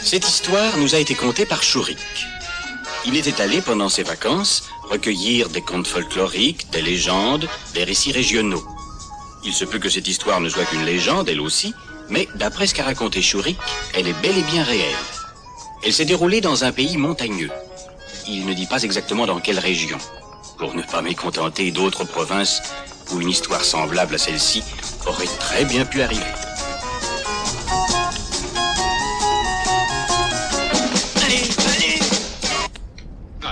Cette histoire nous a été contée par Chourik. Il était allé, pendant ses vacances, recueillir des contes folkloriques, des légendes, des récits régionaux. Il se peut que cette histoire ne soit qu'une légende, elle aussi, mais d'après ce qu'a raconté Chourik, elle est bel et bien réelle. Elle s'est déroulée dans un pays montagneux. Il ne dit pas exactement dans quelle région, pour ne pas mécontenter d'autres provinces où une histoire semblable à celle-ci aurait très bien pu arriver.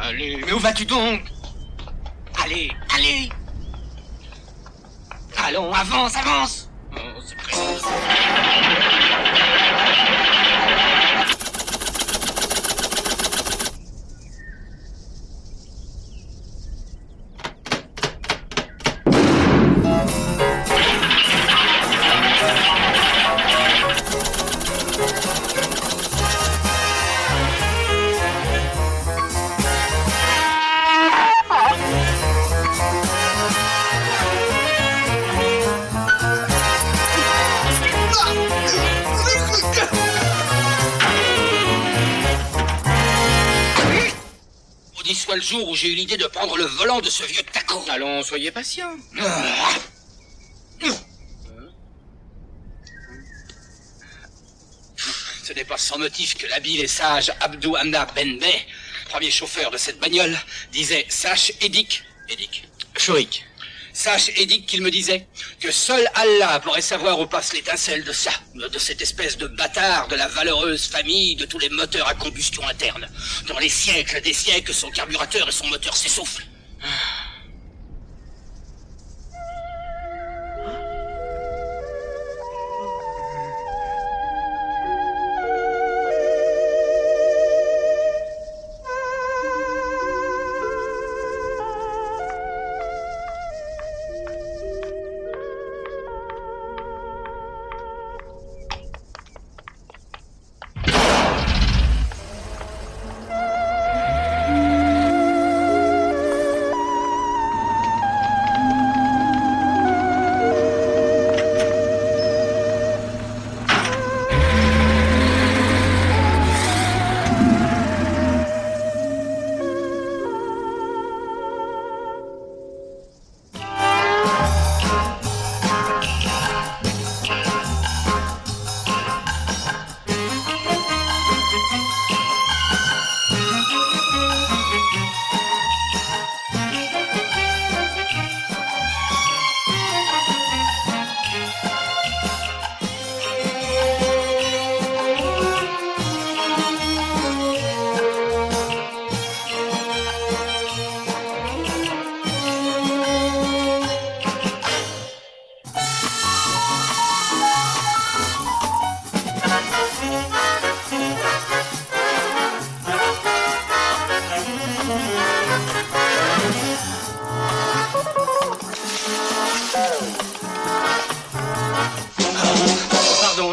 Allez, mais où vas-tu donc? Allez, allez! Allons, avance, avance! Oh, c'est prêt. Soit le jour où j'ai eu l'idée de prendre le volant de ce vieux taco. Allons, soyez patient. Ce n'est pas sans motif que l'habile et sage Abdou Hamda Ben Bey, premier chauffeur de cette bagnole, disait « Sache, Édic, Chourik. Sache, Édic, qu'il me disait que seul Allah pourrait savoir où passe l'étincelle de ça, de cette espèce de bâtard de la valeureuse famille de tous les moteurs à combustion interne. Dans les siècles des siècles, son carburateur et son moteur s'essoufflent.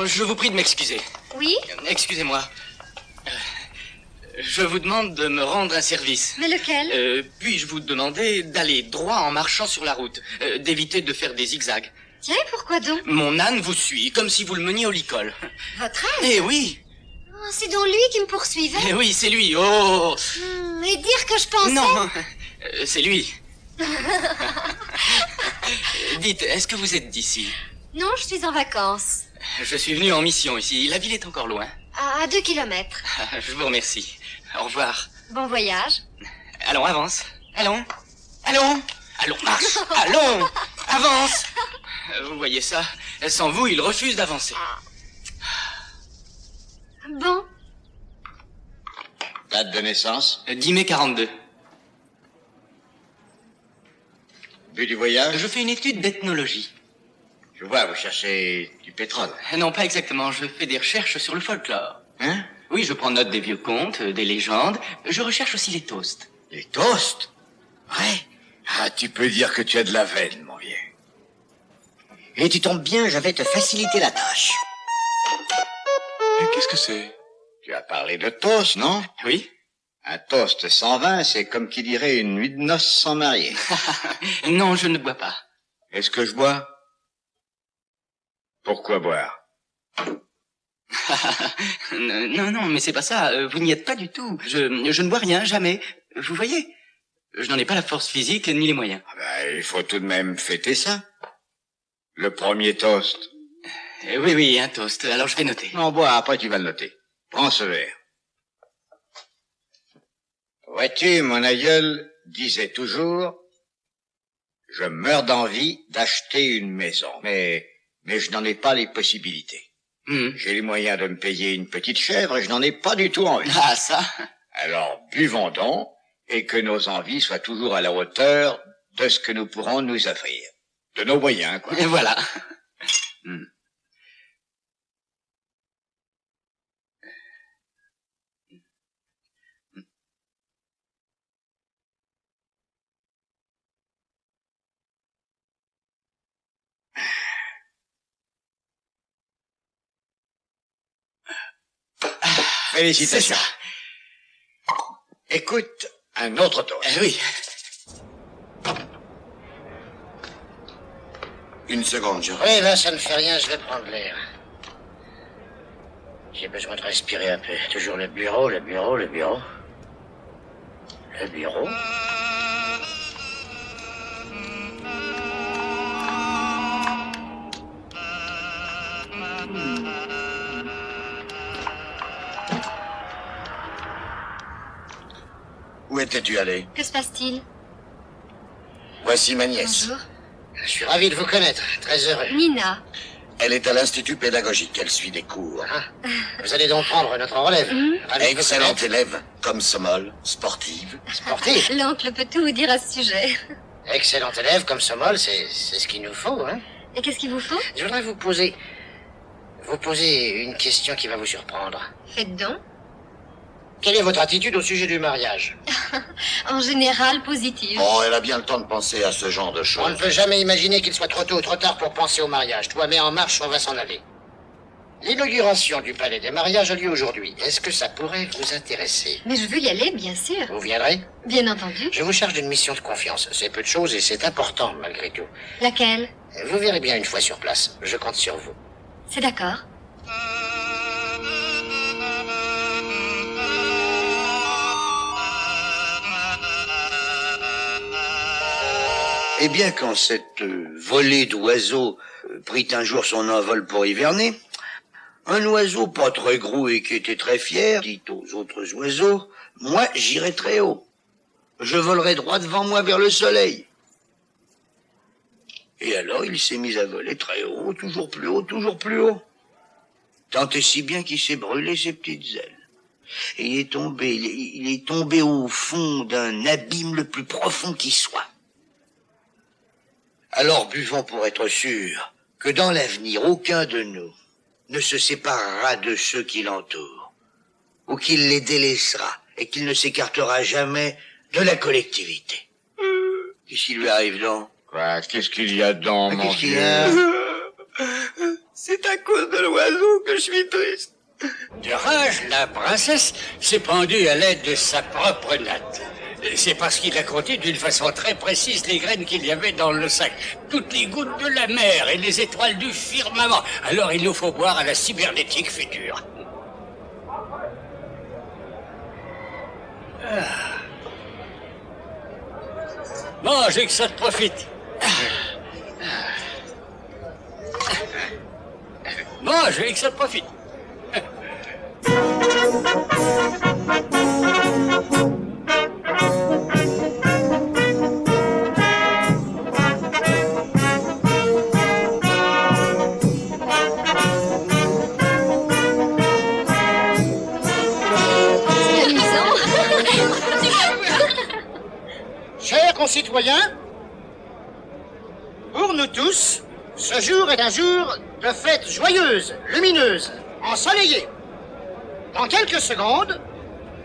Je vous prie de m'excuser. Oui? Excusez-moi. Je vous demande de me rendre un service. Mais lequel? Puis-je vous demander d'aller droit en marchant sur la route, d'éviter de faire des zigzags. Tiens, et pourquoi donc? Mon âne vous suit, comme si vous le meniez au licol. Votre âne? Eh oui. Oh, c'est donc lui qui me poursuivait? Eh oui, c'est lui. Oh. Et dire que je pensais... Non, c'est lui. Dites, est-ce que vous êtes d'ici? Non, je suis en vacances. Je suis venu en mission ici. La ville est encore loin. À 2 kilomètres. Je vous remercie. Au revoir. Bon voyage. Allons, avance. Allons. Allons. Allons, marche. Allons. Avance. Vous voyez ça? Sans vous, il refuse d'avancer. Bon. Date de naissance? 10 mai 42. But du voyage? Je fais une étude d'ethnologie. Je vois, vous cherchez du pétrole. Non, pas exactement. Je fais des recherches sur le folklore. Hein? Oui, je prends note des vieux contes, des légendes. Je recherche aussi les toasts. Les toasts? Ouais. Ah, tu peux dire que tu as de la veine, mon vieux. Et tu tombes bien, je vais te faciliter la tâche. Et qu'est-ce que c'est? Tu as parlé de toast, non? Oui. Un toast sans vin, c'est comme qui dirait une nuit de noces sans mariée. Non, je ne bois pas. Est-ce que je bois? Pourquoi boire? Non, non, mais c'est pas ça. Vous n'y êtes pas du tout. Je ne vois rien, jamais. Vous voyez, je n'en ai pas la force physique ni les moyens. Ah ben, il faut tout de même fêter ça. Le premier toast. Oui, oui, un toast. Alors je vais noter. Non, bois, après tu vas le noter. Prends ce verre. Vois-tu, mon aïeul disait toujours, je meurs d'envie d'acheter une maison, mais je n'en ai pas les possibilités. J'ai les moyens de me payer une petite chèvre et je n'en ai pas du tout envie. Ah, ça. Alors, buvons donc, et que nos envies soient toujours à la hauteur de ce que nous pourrons nous offrir. De nos moyens, quoi. Et voilà. Félicitations. C'est ça. Écoute, un autre toast. Oui. Une seconde, je... Oui, là, ça ne fait rien, je vais prendre l'air. J'ai besoin de respirer un peu. Toujours le bureau, le bureau, le bureau. Le bureau. Où étais-tu allé? Que se passe-t-il? Voici ma nièce. Bonjour. Je suis ravi de vous connaître, très heureux. Nina. Elle est à l'institut pédagogique, elle suit des cours. Ah, vous allez donc prendre notre relève. Ravi de vous Excellente connaître. élève, comme Sommel, sportive. Sportif. L'oncle peut tout vous dire à ce sujet. Excellent élève comme Sommel, c'est ce qu'il nous faut, hein. Et qu'est-ce qu'il vous faut? Je voudrais vous poser une question qui va vous surprendre. Faites donc. Quelle est votre attitude au sujet du mariage? En général, positive. Oh, elle a bien le temps de penser à ce genre de On ne choses. peut jamais imaginer qu'il soit trop tôt ou trop tard pour penser au mariage. Toi, mets en marche, on va s'en aller. L'inauguration du palais des mariages a lieu aujourd'hui. Est-ce que ça pourrait vous intéresser? Mais je veux y aller, bien sûr. Vous viendrez? Bien entendu. Je vous charge d'une mission de confiance. C'est peu de choses et c'est important, malgré tout. Laquelle? Vous verrez bien une fois sur place. Je compte sur vous. C'est d'accord. Eh bien, quand cette volée d'oiseaux prit un jour son envol pour hiverner, un oiseau pas très gros et qui était très fier dit aux autres oiseaux, « Moi, j'irai très haut. Je volerai droit devant moi vers le soleil. » Et alors, il s'est mis à voler très haut, toujours plus haut, toujours plus haut. Tant et si bien qu'il s'est brûlé ses petites ailes. Et il est tombé au fond d'un abîme le plus profond qui soit. Alors buvons pour être sûr que dans l'avenir, aucun de nous ne se séparera de ceux qui l'entourent, ou qu'il les délaissera et qu'il ne s'écartera jamais de la collectivité. Qu'est-ce qui lui arrive donc? Quoi? Qu'est-ce qu'il y a dedans, mon Qu'est-ce qu'il y vieux? a? C'est à cause de l'oiseau que je suis triste. De rage, la princesse s'est pendue à l'aide de sa propre natte. C'est parce qu'il a compté d'une façon très précise les graines qu'il y avait dans le sac. Toutes les gouttes de la mer et les étoiles du firmament. Alors il nous faut boire à la cybernétique future. Mange et que ça te profite. Mange et que ça te profite. C'est amusant. Chers concitoyens, pour nous tous, ce jour est un jour de fête joyeuse, lumineuse, ensoleillée. Dans quelques secondes,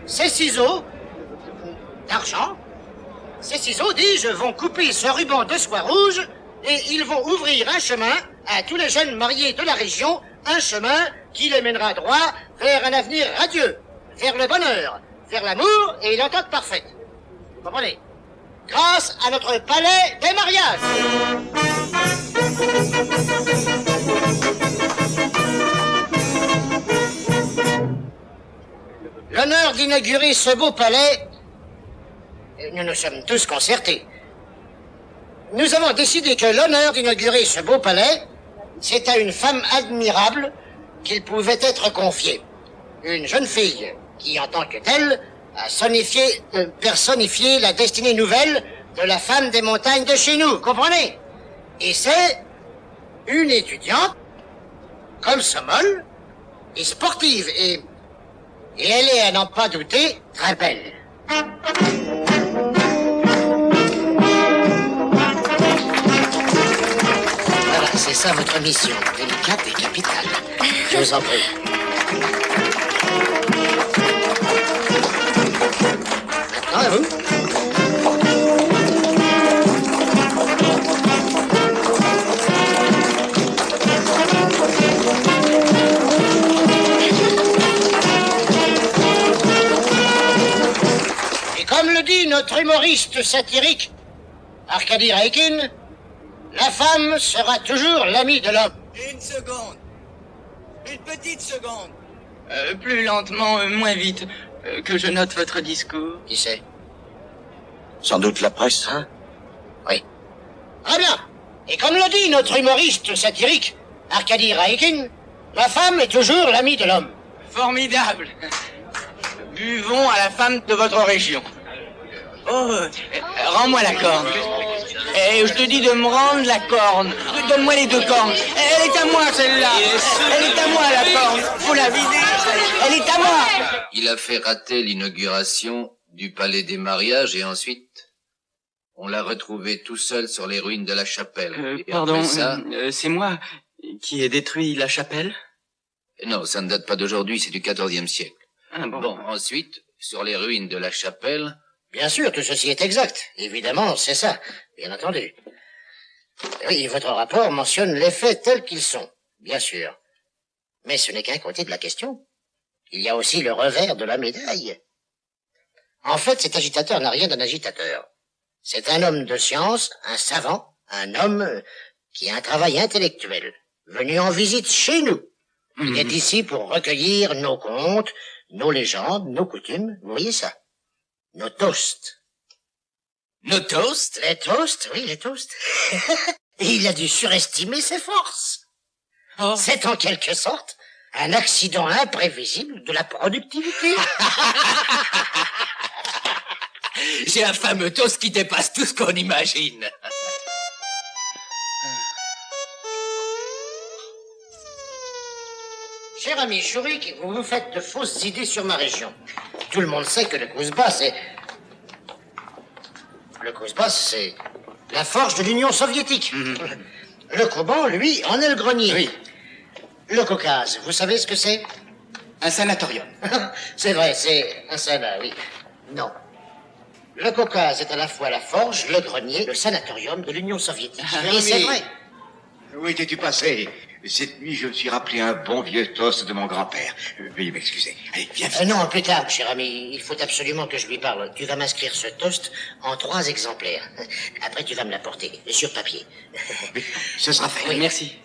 ces ciseaux d'argent, ces ciseaux, dis-je, vont couper ce ruban de soie rouge et ils vont ouvrir un chemin à tous les jeunes mariés de la région, un chemin qui les mènera droit vers un avenir radieux, vers le bonheur, vers l'amour et l'entente parfaite. Vous comprenez? Grâce à notre palais des mariages. l'honneur d'inaugurer ce beau palais, nous nous sommes tous concertés. Nous avons décidé que l'honneur d'inaugurer ce beau palais, c'est à une femme admirable qu'il pouvait être confié. Une jeune fille qui, en tant que telle, a personnifié la destinée nouvelle de la femme des montagnes de chez nous, comprenez? Et c'est une étudiante, comme Sommel, et sportive, et elle est, à n'en pas douter, très belle. Voilà, c'est ça votre mission, délicate et capitale. Je vous en prie. Maintenant, à vous. Comme le dit notre humoriste satirique, Arkady Raikin, la femme sera toujours l'amie de l'homme. Une seconde. Une petite seconde. Plus lentement, moins vite, que je note votre discours. Qui c'est? Sans doute la presse. Hein? Oui. Très bien. Et comme le dit notre humoriste satirique, Arkady Raikin, la femme est toujours l'amie de l'homme. Formidable. Buvons à la femme de votre région. Oh, rends-moi la corne. Et je te dis de me rendre la corne. Donne-moi les deux cornes. Elle est à moi, celle-là. Elle est à moi, la corne. Faut la vider. Elle est à moi. Il a fait rater l'inauguration du palais des mariages et ensuite, on l'a retrouvé tout seul sur les ruines de la chapelle. Et Pardon, après ça... c'est moi qui ai détruit la chapelle? Non, ça ne date pas d'aujourd'hui, c'est du XIVe siècle. Ah, Bon, ensuite, sur les ruines de la chapelle... Bien sûr, tout ceci est exact. Évidemment, c'est ça. Bien entendu. Oui, votre rapport mentionne les faits tels qu'ils sont. Bien sûr. Mais ce n'est qu'un côté de la question. Il y a aussi le revers de la médaille. En fait, cet agitateur n'a rien d'un agitateur. C'est un homme de science, un savant, un homme qui a un travail intellectuel, venu en visite chez nous. Il est ici pour recueillir nos contes, nos légendes, nos coutumes. Vous voyez ça? Nos toasts. Nos toasts? Les toasts, oui, les toasts. Il a dû surestimer ses forces. Oh. C'est en quelque sorte un accident imprévisible de la productivité. J'ai un fameux toast qui dépasse tout ce qu'on imagine. Cher ami Chourik, vous vous faites de fausses idées sur ma région. Tout le monde sait que le Kouzba, c'est... Le Kouzba, c'est la forge de l'Union soviétique. Le Koban, lui, en est le grenier. Oui. Le Caucase, vous savez ce que c'est? Un sanatorium. C'est vrai, c'est un sana, oui. Non. Le Caucase est à la fois la forge, le grenier, le sanatorium de l'Union soviétique. Et c'est vrai. Où étais-tu passé? Cette nuit, je me suis rappelé un bon vieux toast de mon grand-père. Veuillez m'excuser. Allez, viens. Non, plus tard, cher ami. Il faut absolument que je lui parle. Tu vas m'inscrire ce toast en 3 exemplaires. Après, tu vas me l'apporter, sur papier. Ce sera fait. Oui, merci.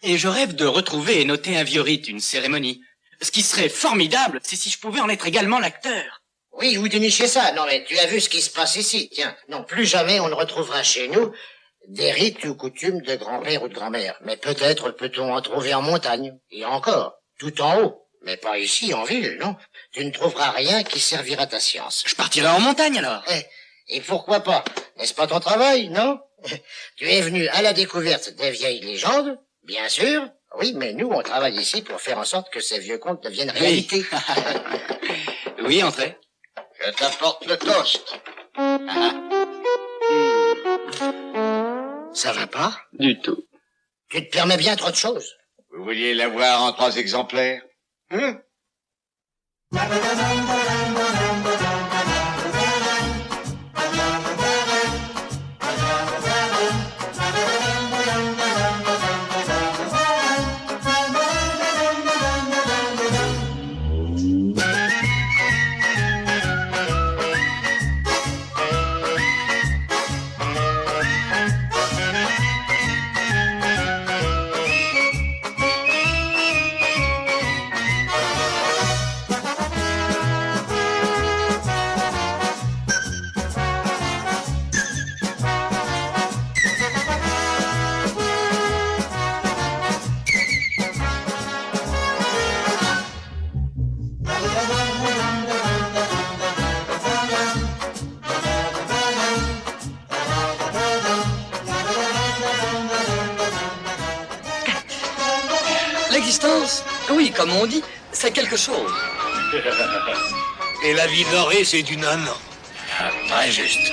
Et je rêve de retrouver et noter un vieux rite, une cérémonie. Ce qui serait formidable, c'est si je pouvais en être également l'acteur. Oui, vous dénichez ça. Non, mais tu as vu ce qui se passe ici. Tiens, non, plus jamais on ne retrouvera chez nous des rites ou coutumes de grand-père ou de grand-mère. Mais peut-être peut-on en trouver en montagne. Et encore, tout en haut. Mais pas ici, en ville, non. Tu ne trouveras rien qui servira ta science. Je partirai en montagne alors. Et pourquoi pas? N'est-ce pas ton travail, non? Tu es venu à la découverte des vieilles légendes, bien sûr. Oui, mais nous, on travaille ici pour faire en sorte que ces vieux contes deviennent réalité. Oui, entrez. Je t'apporte le toast. Ça va pas? Du tout. Tu te permets bien trop de choses. Vous vouliez l'avoir en 3 exemplaires? L'existence, oui, comme on dit, c'est quelque chose. Et la vie dorée, c'est du non-non. Très juste.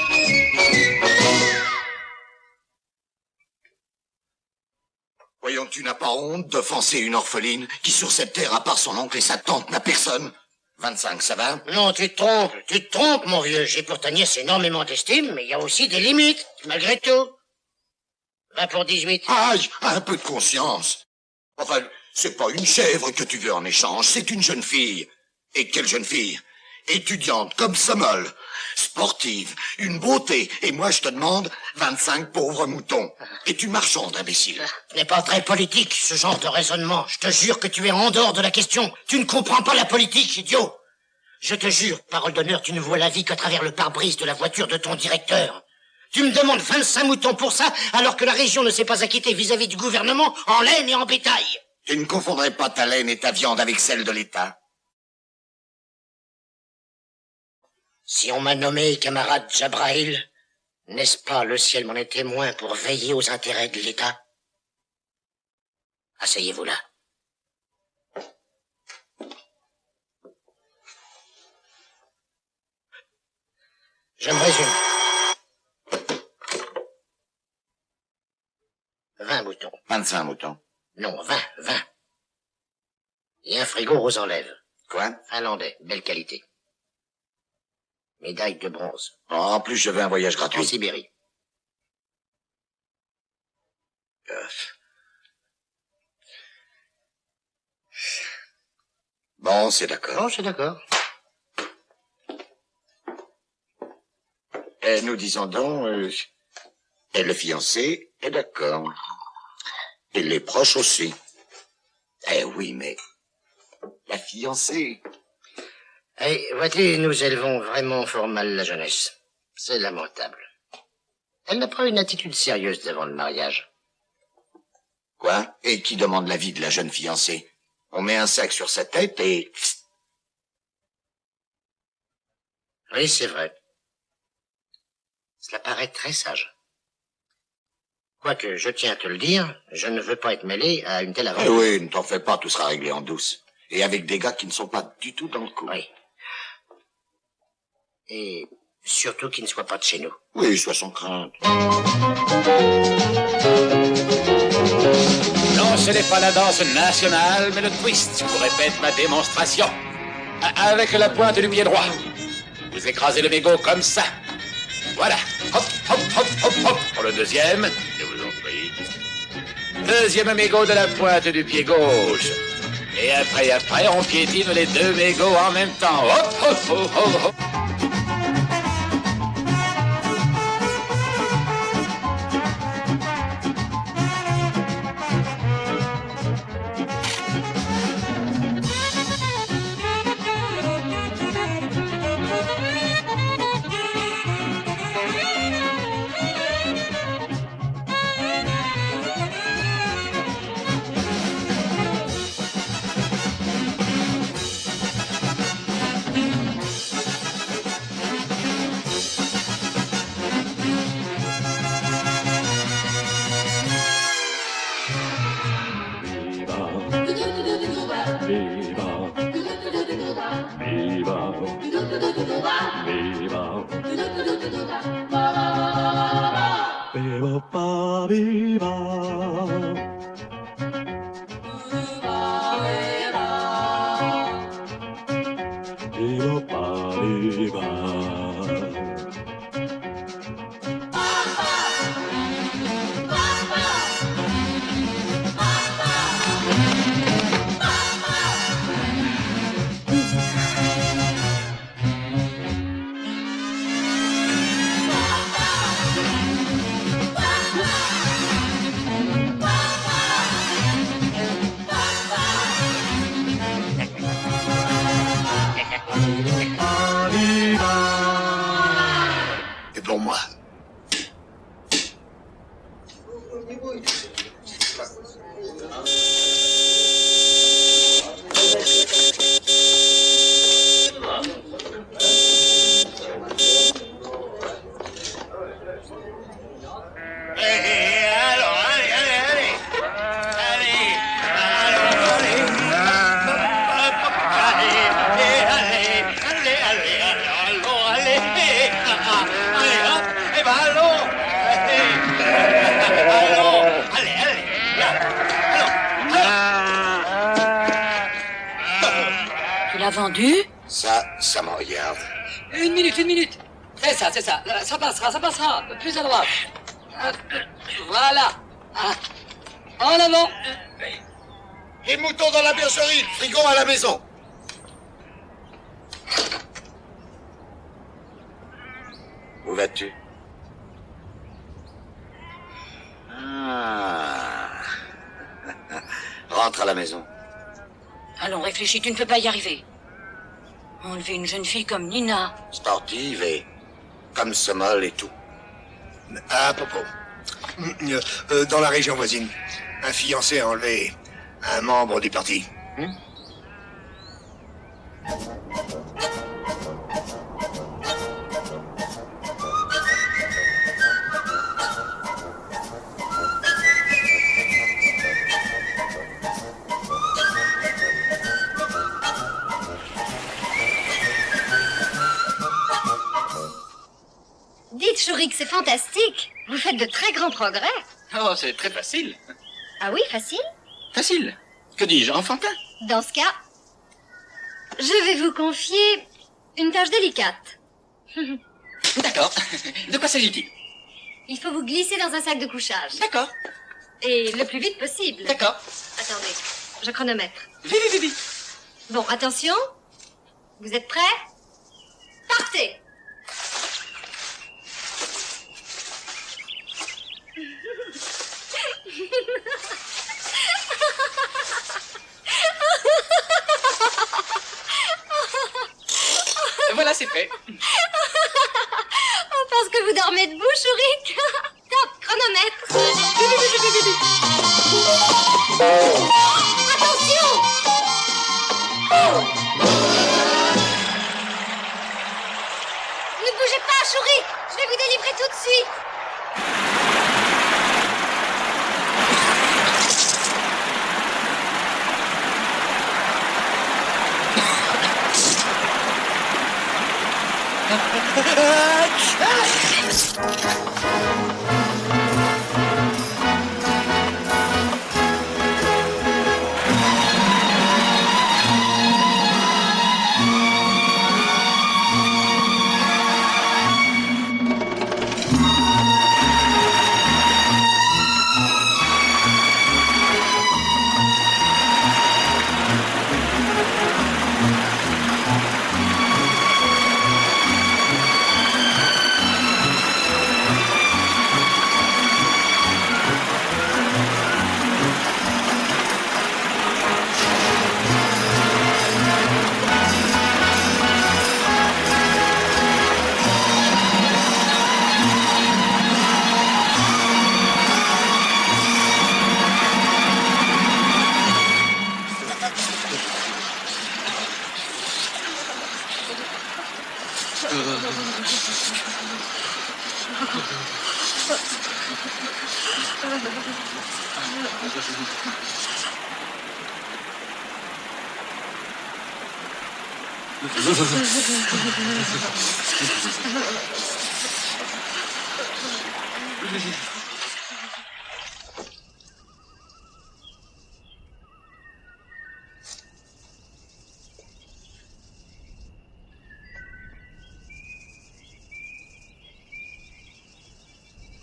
Voyons, tu n'as pas honte d'offenser une orpheline qui, sur cette terre, à part son oncle et sa tante, n'a personne? 25, ça va? Non, tu te trompes, mon vieux. J'ai pour ta nièce énormément d'estime, mais il y a aussi des limites, malgré tout. 20 pour 18. Aïe, un peu de conscience. Enfin, c'est pas une chèvre que tu veux en échange, c'est une jeune fille. Et quelle jeune fille? Étudiante, comme Sommel, sportive, une beauté, et moi je te demande 25 pauvres moutons. Et tu marchandes, imbécile. Ce n'est pas très politique, ce genre de raisonnement. Je te jure que tu es en dehors de la question. Tu ne comprends pas la politique, idiot. Je te jure, parole d'honneur, tu ne vois la vie qu'à travers le pare-brise de la voiture de ton directeur. Tu me demandes 25 moutons pour ça, alors que la région ne s'est pas acquittée vis-à-vis du gouvernement en laine et en bétail. Tu ne confondrais pas ta laine et ta viande avec celle de l'État. Si on m'a nommé camarade Jabrahil, n'est-ce pas le ciel m'en est témoin pour veiller aux intérêts de l'État? Asseyez-vous là. Je me résume. 20 moutons. 25 moutons. Non, 20. Et un frigo aux enlèves. Quoi? Finlandais, belle qualité. Médaille de bronze. Oh, en plus, je veux un voyage En gratuit. Sibérie. Bon, c'est d'accord. Bon, c'est d'accord. Et nous disons donc, et le fiancé est d'accord. Et les proches aussi. Eh oui, mais la fiancée... Eh, vois-tu, nous élevons vraiment fort mal la jeunesse. C'est lamentable. Elle n'a pas une attitude sérieuse devant le mariage. Quoi? Et qui demande l'avis de la jeune fiancée? On met un sac sur sa tête et... Oui, c'est vrai. Cela paraît très sage. Quoique, je tiens à te le dire, je ne veux pas être mêlé à une telle Eh aventure. oui, ne t'en fais pas, tout sera réglé en douce. Et avec des gars qui ne sont pas du tout dans le coup. Oui. Et surtout qu'il ne soit pas de chez nous. Oui, sois sans crainte. Non, ce n'est pas la danse nationale, mais le twist. Je vous répète ma démonstration. Avec la pointe du pied droit. Vous écrasez le mégot comme ça. Voilà. Hop, hop, hop, hop, hop. Pour le deuxième. Je vous en prie. Deuxième mégot de la pointe du pied gauche. Et après, on piétine les deux mégots en même temps. Hop, hop, hop, hop, hop. Tu l'as vendu? Ça me regarde. Une minute. C'est ça. Ça passera. Plus à droite. Voilà. En avant. Les moutons dans la bergerie, frigo à la maison. Où vas-tu? Ah. Rentre à la maison. Allons, réfléchis, tu ne peux pas y arriver. Enlever une jeune fille comme Nina. Sportive et comme Sommel et tout. À propos. Dans la région voisine, un fiancé a enlevé un membre du parti. Dites, Chourik, c'est fantastique. Vous faites de très grands progrès. Oh, c'est très facile. Ah oui, facile? Facile. Que dis-je, enfantin? Dans ce cas, je vais vous confier une tâche délicate. D'accord. De quoi s'agit-il? Il faut vous glisser dans un sac de couchage. D'accord. Et le plus vite possible. D'accord. Attendez, je chronomètre. Vite. Bon, attention. Vous êtes prêts? Partez! Voilà, c'est fait. On pense que vous dormez debout, Chourik. Top, chronomètre. Attention! Ne bougez pas, Chourik. Je vais vous délivrer tout de suite.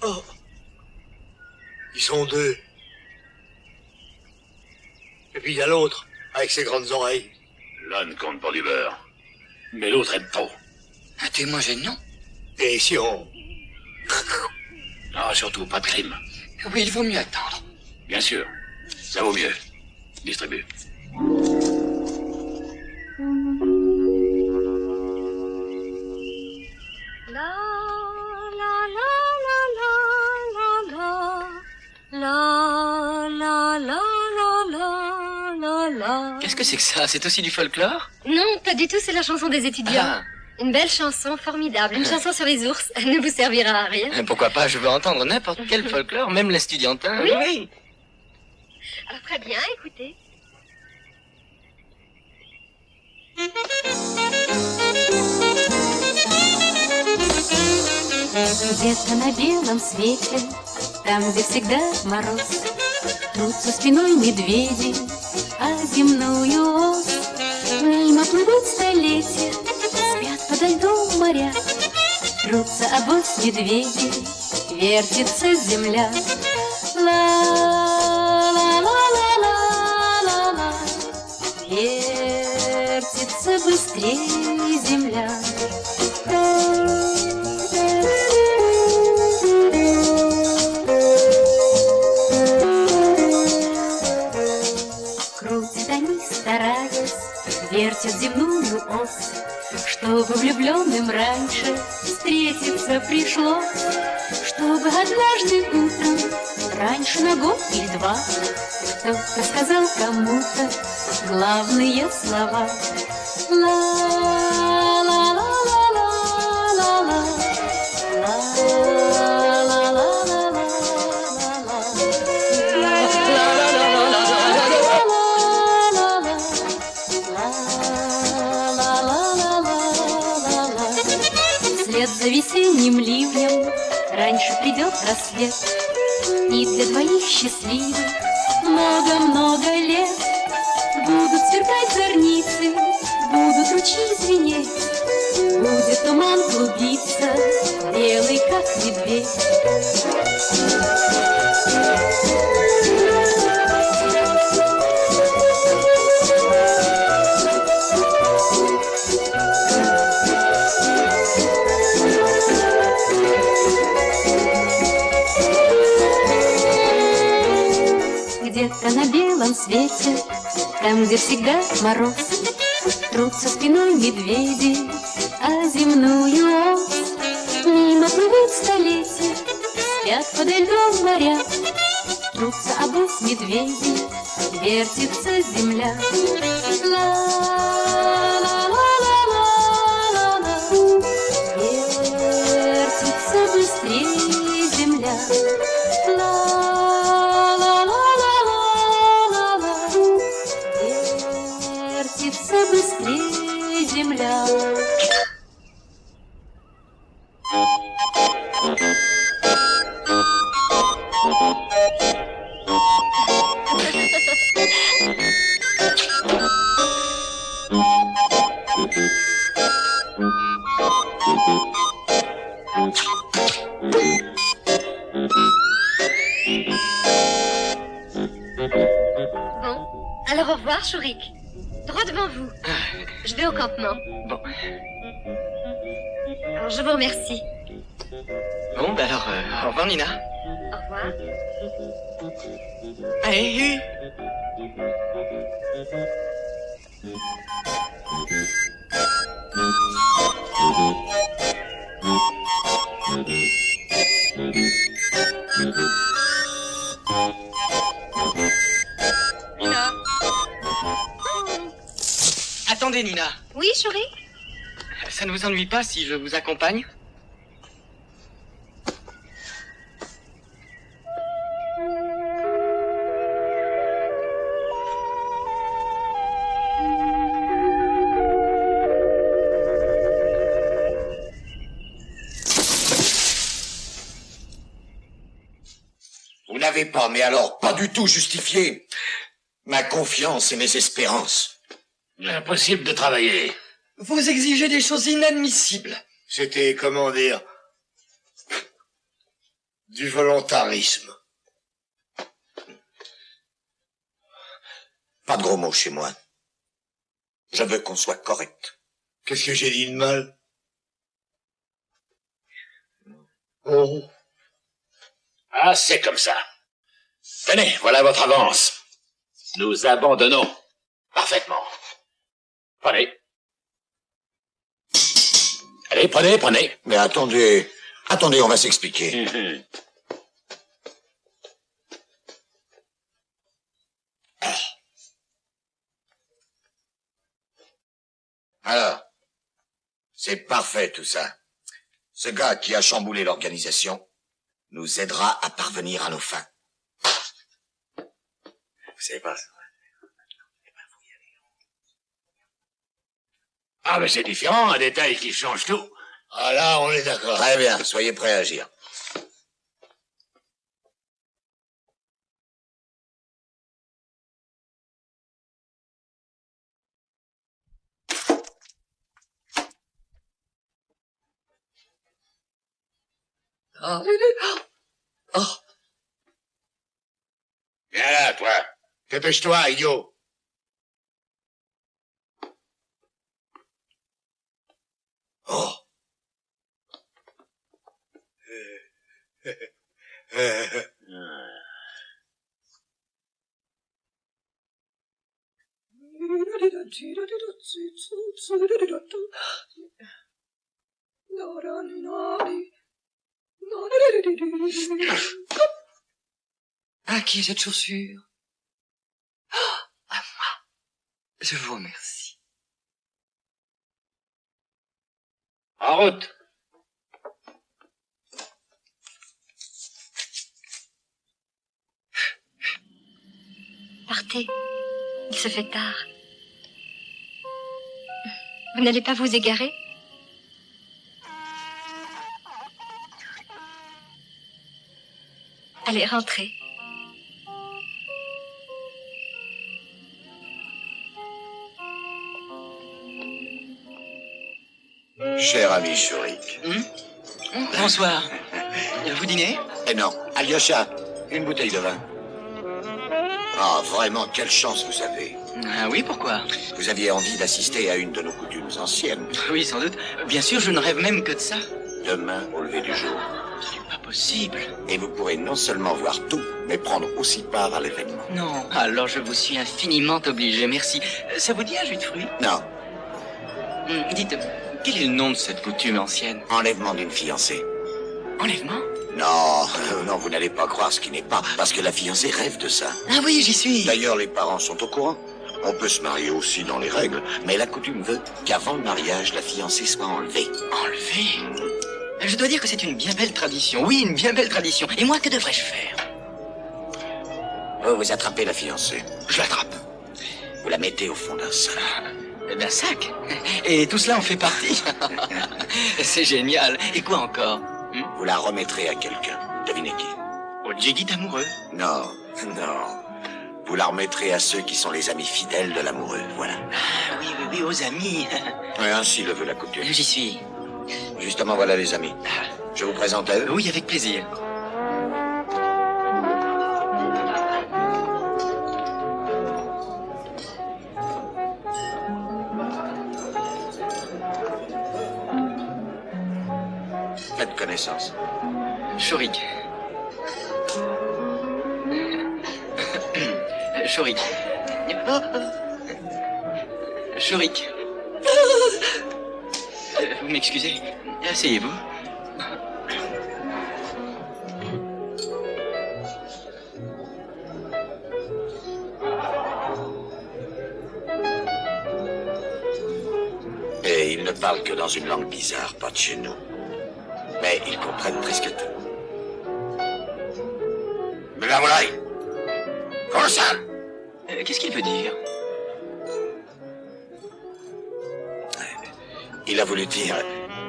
Oh. Ils sont deux. Et puis il y a l'autre, avec ses grandes oreilles. L'un ne compte pour du beurre, mais l'autre aime trop. Un témoin gênant? Et si on... Non, surtout, pas de crime. Oui, il vaut mieux attendre. Bien sûr, ça vaut mieux. Distribue. Qu'est-ce que c'est que ça? C'est aussi du folklore? Non, pas du tout, c'est la chanson des étudiants. Ah. Une belle chanson, formidable. Une chanson sur les ours. Elle ne vous servira à rien. Pourquoi pas? Je veux entendre n'importe quel folklore, même l'estudiantin. Oui. Alors très bien, écoutez. Где-то на белом свете, там, где всегда мороз, трутся спиной медведи, а земную ось мимо плывут живут столетия, спят подо льдом моря. Трутся обоз медведи, вертится земля. Ла-ла-ла-ла-ла-ла, вертится быстрее земля. Крутят они, стараясь, вертят земную ось, чтобы влюбленным раньше встретиться пришлось, чтобы однажды утром, раньше на год или два, кто-то сказал кому-то главные слова. Ла-ла-ла-ла-ла-ла-ла, вслед за весенним ливнем раньше придет рассвет, и для двоих счастливых много-много лет будут сверкать зорницы, будут ручьи звенеть, будет туман клубиться, белый как медведь. Где-то на белом свете, там, где всегда мороз, трутся спиной медведи о земную ось. Мимо плывут столетия, спят подо льдом моря. Трутся обоз медведи, вертится земля. Ла-ла-ла-ла-ла-ла, вертится быстрее земля. Вертится быстрее земля. Bon, alors au revoir, Chourik. Droit devant vous. Je vais au campement. Bon. Alors, je vous remercie. Bon, bah alors, au revoir, Nina. Au revoir. Allez. Nina. Attendez, Nina. Oui, Chourik? Ça ne vous ennuie pas si je vous accompagne? Vous n'avez pas, mais alors pas du tout justifié ma confiance et mes espérances. Impossible de travailler. Vous exigez des choses inadmissibles. C'était, comment dire, du volontarisme. Pas de gros mots chez moi. Je veux qu'on soit correct. Qu'est-ce que j'ai dit de mal? Oh. Ah, c'est comme ça. Tenez, voilà votre avance. Nous abandonnons. Parfaitement. Prenez. Allez, prenez, prenez. Mais attendez, on va s'expliquer. Alors, c'est parfait tout ça. Ce gars qui a chamboulé l'organisation nous aidera à parvenir à nos fins. Vous savez pas ça? Ah, mais c'est différent, un détail qui change tout. Ah là, on est d'accord. Très bien, soyez prêts à agir. Viens là, toi. Dépêche-toi, idiot. Oh. À qui cette chaussure? À moi. Je vous remercie. En route. Partez. Il se fait tard. Vous n'allez pas vous égarer? Allez, rentrez. Cher ami Shurik. Bonsoir. Vous dînez? Eh non, Alyosha, une bouteille de vin. Ah, vraiment, quelle chance vous avez. Ah oui, pourquoi? Vous aviez envie d'assister à une de nos coutumes anciennes. Oui, sans doute. Bien sûr, je ne rêve même que de ça. Demain, au lever du jour. Ce n'est pas possible. Et vous pourrez non seulement voir tout, mais prendre aussi part à l'événement. Non, alors je vous suis infiniment obligé, merci. Ça vous dit un jus de fruits? Non. Dites, quel est le nom de cette coutume ancienne? Enlèvement d'une fiancée. Enlèvement? Non, non, vous n'allez pas croire ce qui n'est pas, parce que la fiancée rêve de ça. Ah oui, j'y suis. D'ailleurs, les parents sont au courant. On peut se marier aussi dans les règles, mais la coutume veut qu'avant le mariage, la fiancée soit enlevée. Enlevée? Je dois dire que c'est une bien belle tradition. Oui, une bien belle tradition. Et moi, que devrais-je faire? Vous attrapez la fiancée. Je l'attrape. Vous la mettez au fond d'un sac. D'un sac? Et tout cela en fait partie? C'est génial. Et quoi encore? Vous la remettrez à quelqu'un. Devinez qui? Au Djigit amoureux? Non, non. Vous la remettrez à ceux qui sont les amis fidèles de l'amoureux, voilà. Ah, oui, oui, oui, aux amis. Et ainsi le veut la coutume. J'y suis. Justement, voilà les amis. Je vous présente à eux. Oui, avec plaisir. Faites connaissance. Shurik. Shurik. Shurik. Vous m'excusez? Asseyez-vous. Et ils ne parlent que dans une langue bizarre, pas de chez nous. Mais ils comprennent presque tout. Mais la volaille! Colossal! Qu'est-ce qu'il veut dire? Il a voulu dire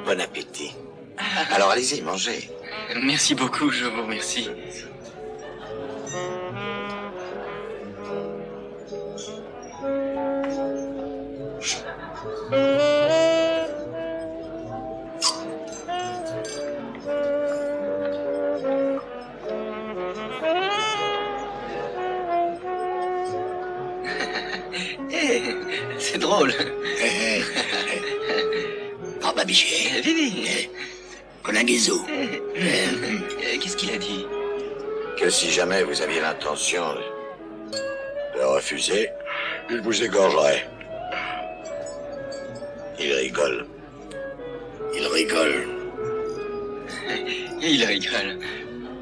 bon appétit. Alors allez-y, mangez. Merci beaucoup, je vous remercie. C'est drôle. Oh, ma bichette. Vivi. Colin-Guizou. Qu'est-ce qu'il a dit? Que si jamais vous aviez l'intention de refuser, il vous égorgerait. Il rigole. Il rigole. Il rigole.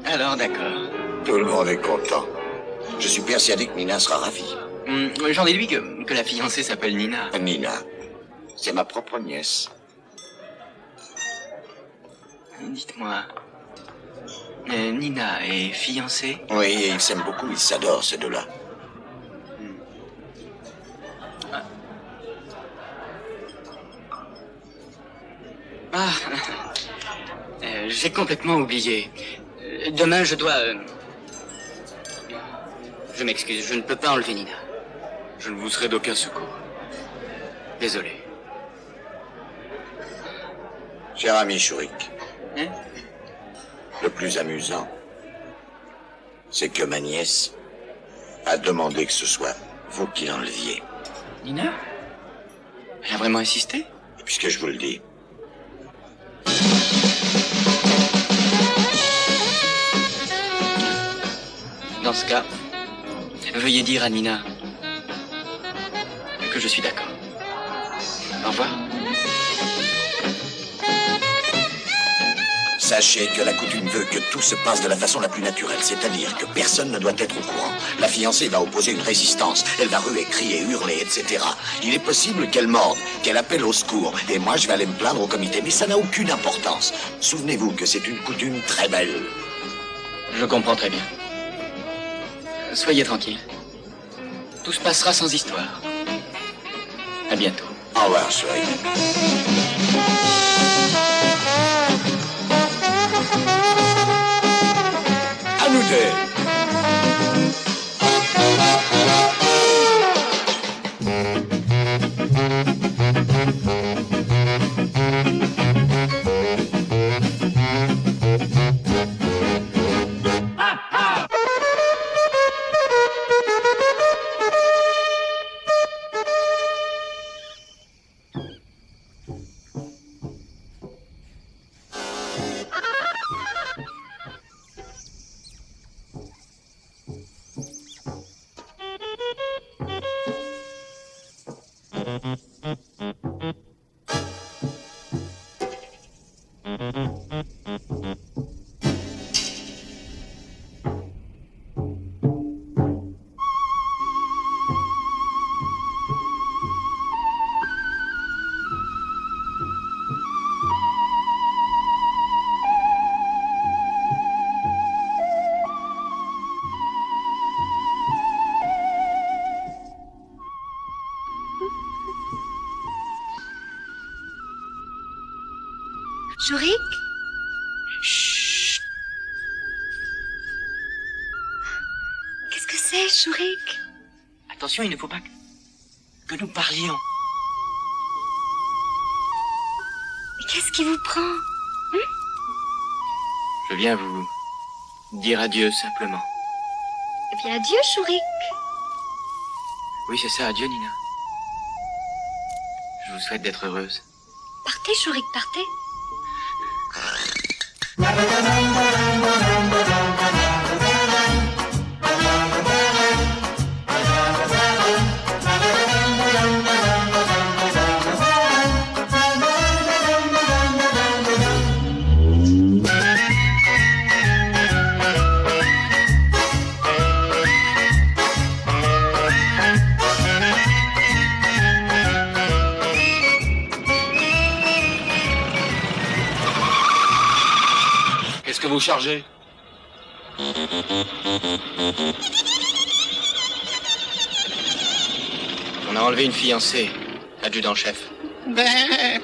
Alors, d'accord. Tout le monde est content. Je suis persuadé que Nina sera ravie. J'en déduis que la fiancée s'appelle Nina. Nina, c'est ma propre nièce. Dites-moi, Nina est fiancée? Oui, et ils s'aiment beaucoup, ils s'adorent, ces deux-là. Ah, j'ai complètement oublié. Demain, je dois... Je m'excuse, je ne peux pas enlever Nina. Je ne vous serai d'aucun secours. Désolé. Cher ami Shurik, Le plus amusant, c'est que ma nièce a demandé que ce soit vous qui l'enleviez. Nina? Elle a vraiment insisté? Et puisque je vous le dis. Dans ce cas, veuillez dire à Nina que je suis d'accord. Au revoir. Sachez que la coutume veut que tout se passe de la façon la plus naturelle, c'est-à-dire que personne ne doit être au courant. La fiancée va opposer une résistance, elle va ruer, crier, hurler, etc. Il est possible qu'elle morde, qu'elle appelle au secours, et moi je vais aller me plaindre au comité, mais ça n'a aucune importance. Souvenez-vous que c'est une coutume très belle. Je comprends très bien. Soyez tranquille. Tout se passera sans histoire. À bientôt. Au revoir, chérie. À nous deux. Chourik? Chut. Qu'est-ce que c'est, Chourik? Attention, il ne faut pas que nous parlions. Mais qu'est-ce qui vous prend? Je viens vous dire adieu, simplement. Eh bien, adieu, Chourik. Oui, c'est ça, adieu, Nina. Je vous souhaite d'être heureuse. Partez, Chourik, partez. Qu'est-ce que vous chargez? On a enlevé une fiancée, adjudant-chef. Ben.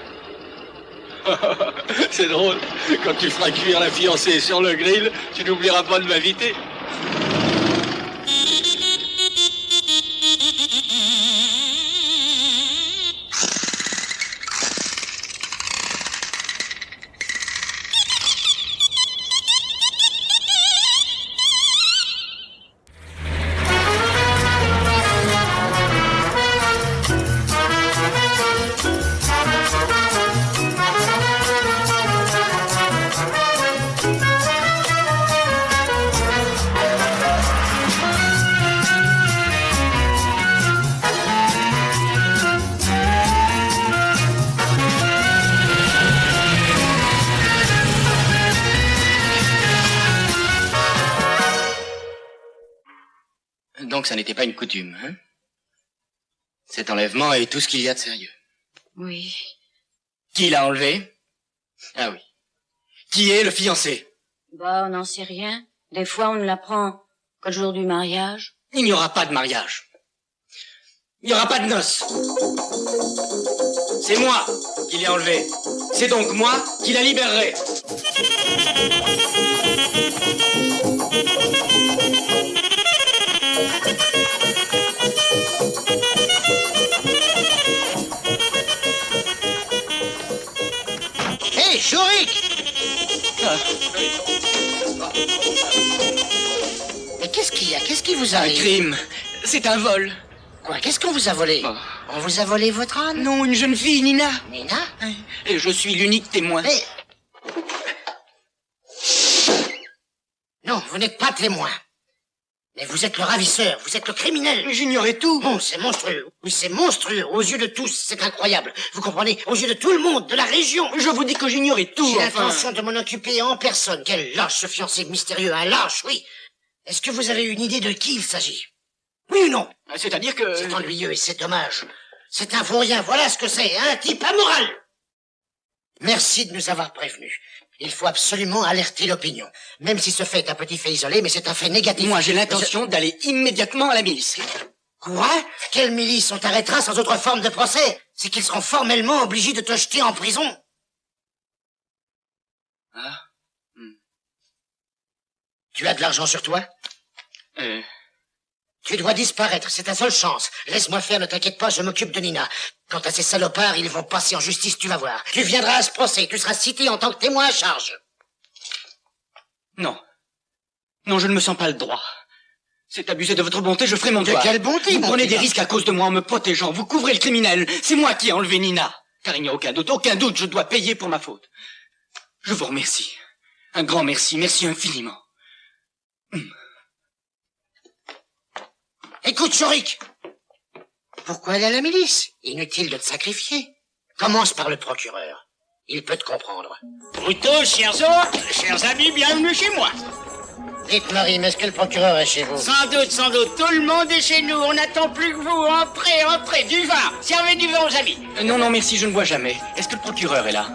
C'est drôle. Quand tu feras cuire la fiancée sur le grill, tu n'oublieras pas de m'inviter. Donc ça n'était pas une coutume, hein? Cet enlèvement est tout ce qu'il y a de sérieux. Oui. Qui l'a enlevé? Ah oui. Qui est le fiancé? Bah, on n'en sait rien. Des fois, on ne l'apprend qu'au jour du mariage. Il n'y aura pas de mariage. Il n'y aura pas de noces. C'est moi qui l'ai enlevé. C'est donc moi qui la libérerai. Hé, Chourik! Mais qu'est-ce qu'il y a? Qu'est-ce qui vous Un arrive? crime. C'est un vol. Quoi? Qu'est-ce qu'on vous a volé? Oh. On vous a volé votre âne? Non, une jeune fille, Nina. Nina? Et je suis l'unique témoin. Mais... Non, vous n'êtes pas témoin. Mais vous êtes le ravisseur, vous êtes le criminel. J'ignorais tout. Bon, c'est monstrueux. Oui, c'est monstrueux. Aux yeux de tous, c'est incroyable. Vous comprenez? Aux yeux de tout le monde, de la région. Je vous dis que j'ignorais tout. J'ai l'intention de m'en occuper en personne. Quel lâche, ce fiancé mystérieux. Un lâche, oui. Est-ce que vous avez une idée de qui il s'agit? Oui ou non? C'est-à-dire que... C'est ennuyeux et c'est dommage. C'est un vaurien, voilà ce que c'est, un type amoral. Merci de nous avoir prévenus. Il faut absolument alerter l'opinion. Même si ce fait est un petit fait isolé, mais c'est un fait négatif. Moi, j'ai l'intention d'aller immédiatement à la milice. Quoi? Quelle milice? On t'arrêtera sans autre forme de procès. C'est qu'ils seront formellement obligés de te jeter en prison. Ah. Tu as de l'argent sur toi? Tu dois disparaître, c'est ta seule chance. Laisse-moi faire, ne t'inquiète pas, je m'occupe de Nina. Quant à ces salopards, ils vont passer en justice, tu vas voir. Tu viendras à ce procès, tu seras cité en tant que témoin à charge. Non. Non, je ne me sens pas le droit. C'est abuser de votre bonté, je ferai mon devoir. De quelle bonté, Vous mon prenez des client? risques à cause de moi en me protégeant. Vous couvrez le criminel. C'est moi qui ai enlevé Nina. Car il n'y a aucun doute, je dois payer pour ma faute. Je vous remercie. Un grand merci, merci infiniment. Écoute, Chorik. Pourquoi aller à la milice? Inutile de te sacrifier. Commence par le procureur. Il peut te comprendre. Vous tous, chers hôtes, chers amis, bienvenue chez moi. Dites, Marie, est-ce que le procureur est chez vous? Sans doute, tout le monde est chez nous. On n'attend plus que vous. Entrez, entrez, du vin. Servez du vin aux amis. Non, merci, je ne bois jamais. Est-ce que le procureur est là?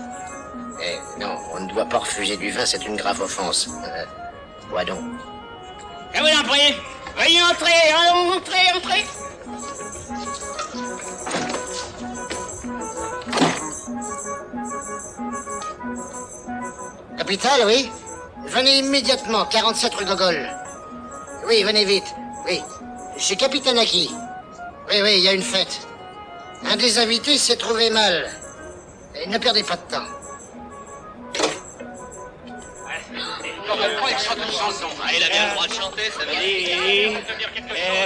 Non, on ne doit pas refuser du vin, c'est une grave offense. Bois donc. Je vous en prie. Veuillez entrer, entrez. Capitale, oui? Venez immédiatement, 47 rue Gogol. Oui, venez vite. Oui. Chez Capitaine Aki. Oui, il y a une fête. Un des invités s'est trouvé mal. Et ne perdez pas de temps. Il a bien le droit de chanter, ça veut dire.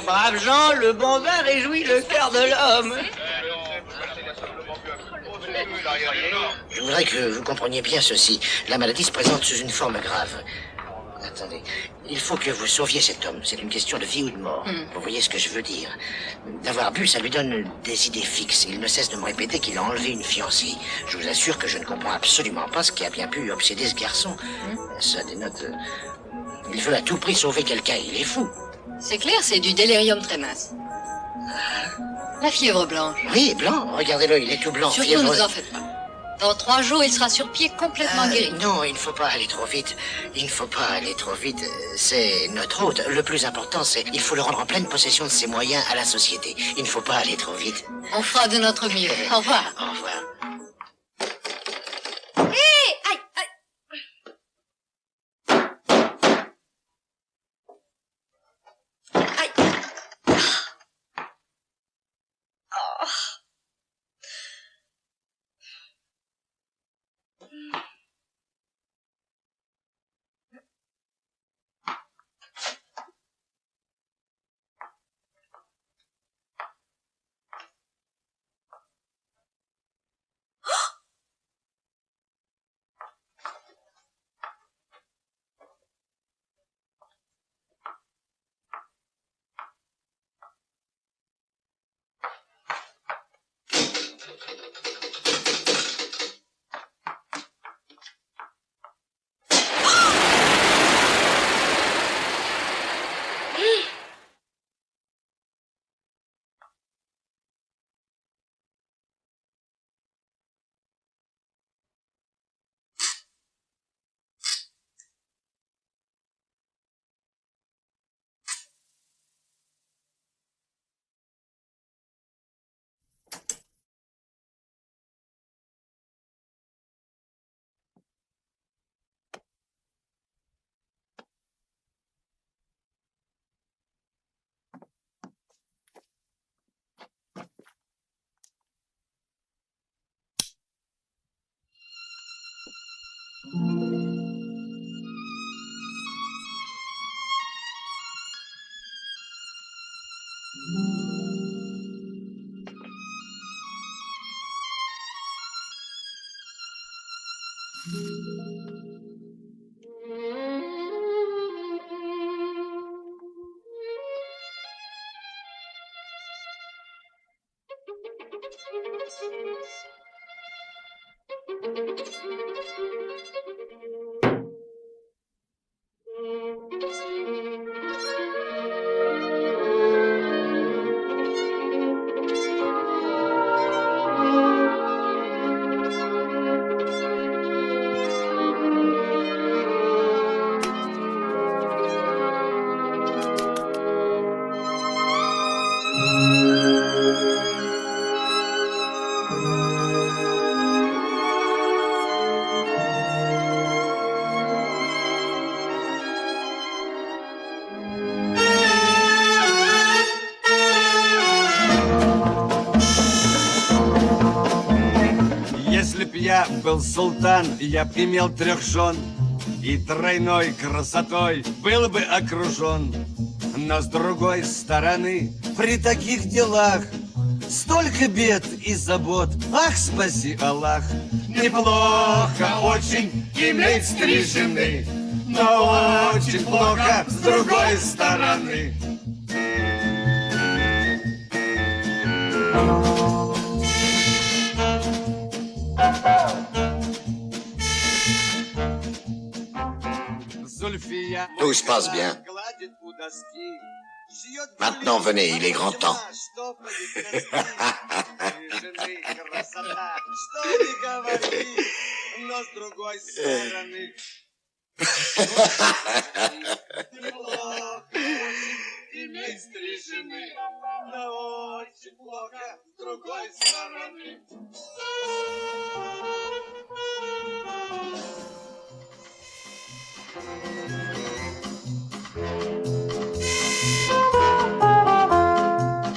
Braves gens, le bon vin réjouit le cœur de l'homme. Je voudrais que vous compreniez bien ceci. La maladie se présente sous une forme grave. Attendez. Il faut que vous sauviez cet homme. C'est une question de vie ou de mort. Vous voyez ce que je veux dire? D'avoir bu, ça lui donne des idées fixes. Il ne cesse de me répéter qu'il a enlevé une fiancée. Je vous assure que je ne comprends absolument pas ce qui a bien pu obséder ce garçon. Ça dénote... Il veut à tout prix sauver quelqu'un. Il est fou. C'est clair, c'est du délirium très mince. La fièvre blanche. Oui, blanc. Regardez-le, il est tout blanc. Surtout, fièvre... ne vous en faites pas. Dans 3 jours, il sera sur pied complètement guéri. Non, il ne faut pas aller trop vite. C'est notre hôte. Le plus important, c'est il faut le rendre en pleine possession de ses moyens à la société. Il ne faut pas aller trop vite. On fera de notre mieux. Au revoir. Au revoir. Hé! Aïe! Если б я был султан, я б имел 3 жен, и тройной красотой был бы окружен. Но с другой стороны, при таких делах столько бед и забот, ах, спаси Аллах. Неплохо очень иметь 3 жены, но очень плохо с другой стороны. Tout se passe bien. Maintenant, venez, il est grand temps.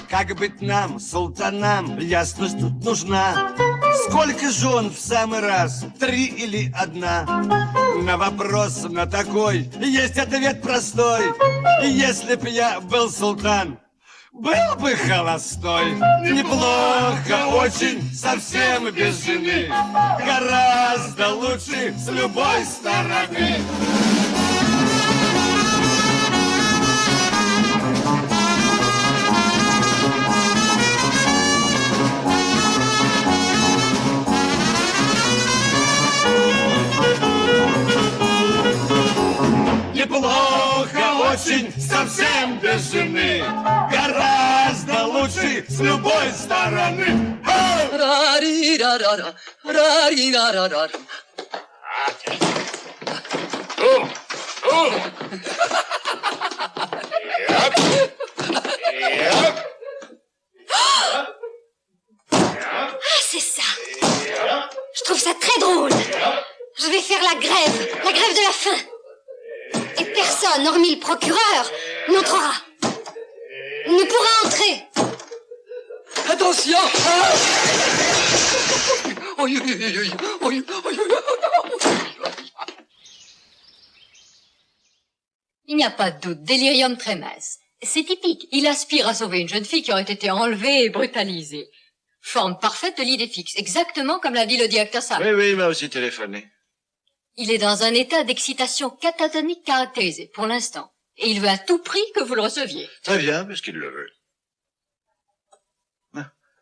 Как быть нам, султанам, ясность тут нужна. Сколько жен в самый раз, 3 или 1? На вопрос на такой есть ответ простой. Если б я был султан, был бы холостой. Неплохо очень, совсем без жены, гораздо лучше с любой стороны. Неплохо очень, совсем без жены, гораздо лучше с любой стороны. Ah, c'est ça. Je trouve ça très drôle. Je vais faire la grève de la faim. Et personne, hormis le procureur, n'entrera. Ne pourra entrer. Attention! Il n'y a pas de doute, délirium tremens. C'est typique. Il aspire à sauver une jeune fille qui aurait été enlevée et brutalisée. Forme parfaite de l'idée fixe, exactement comme l'a dit le directeur Sam. Oui, il m'a aussi téléphoné. Il est dans un état d'excitation catatonique caractérisé, pour l'instant. Et il veut à tout prix que vous le receviez. Très bien, puisqu'il le veut.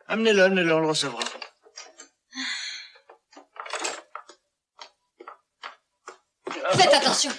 Amenez-le, on le recevra. Faites attention.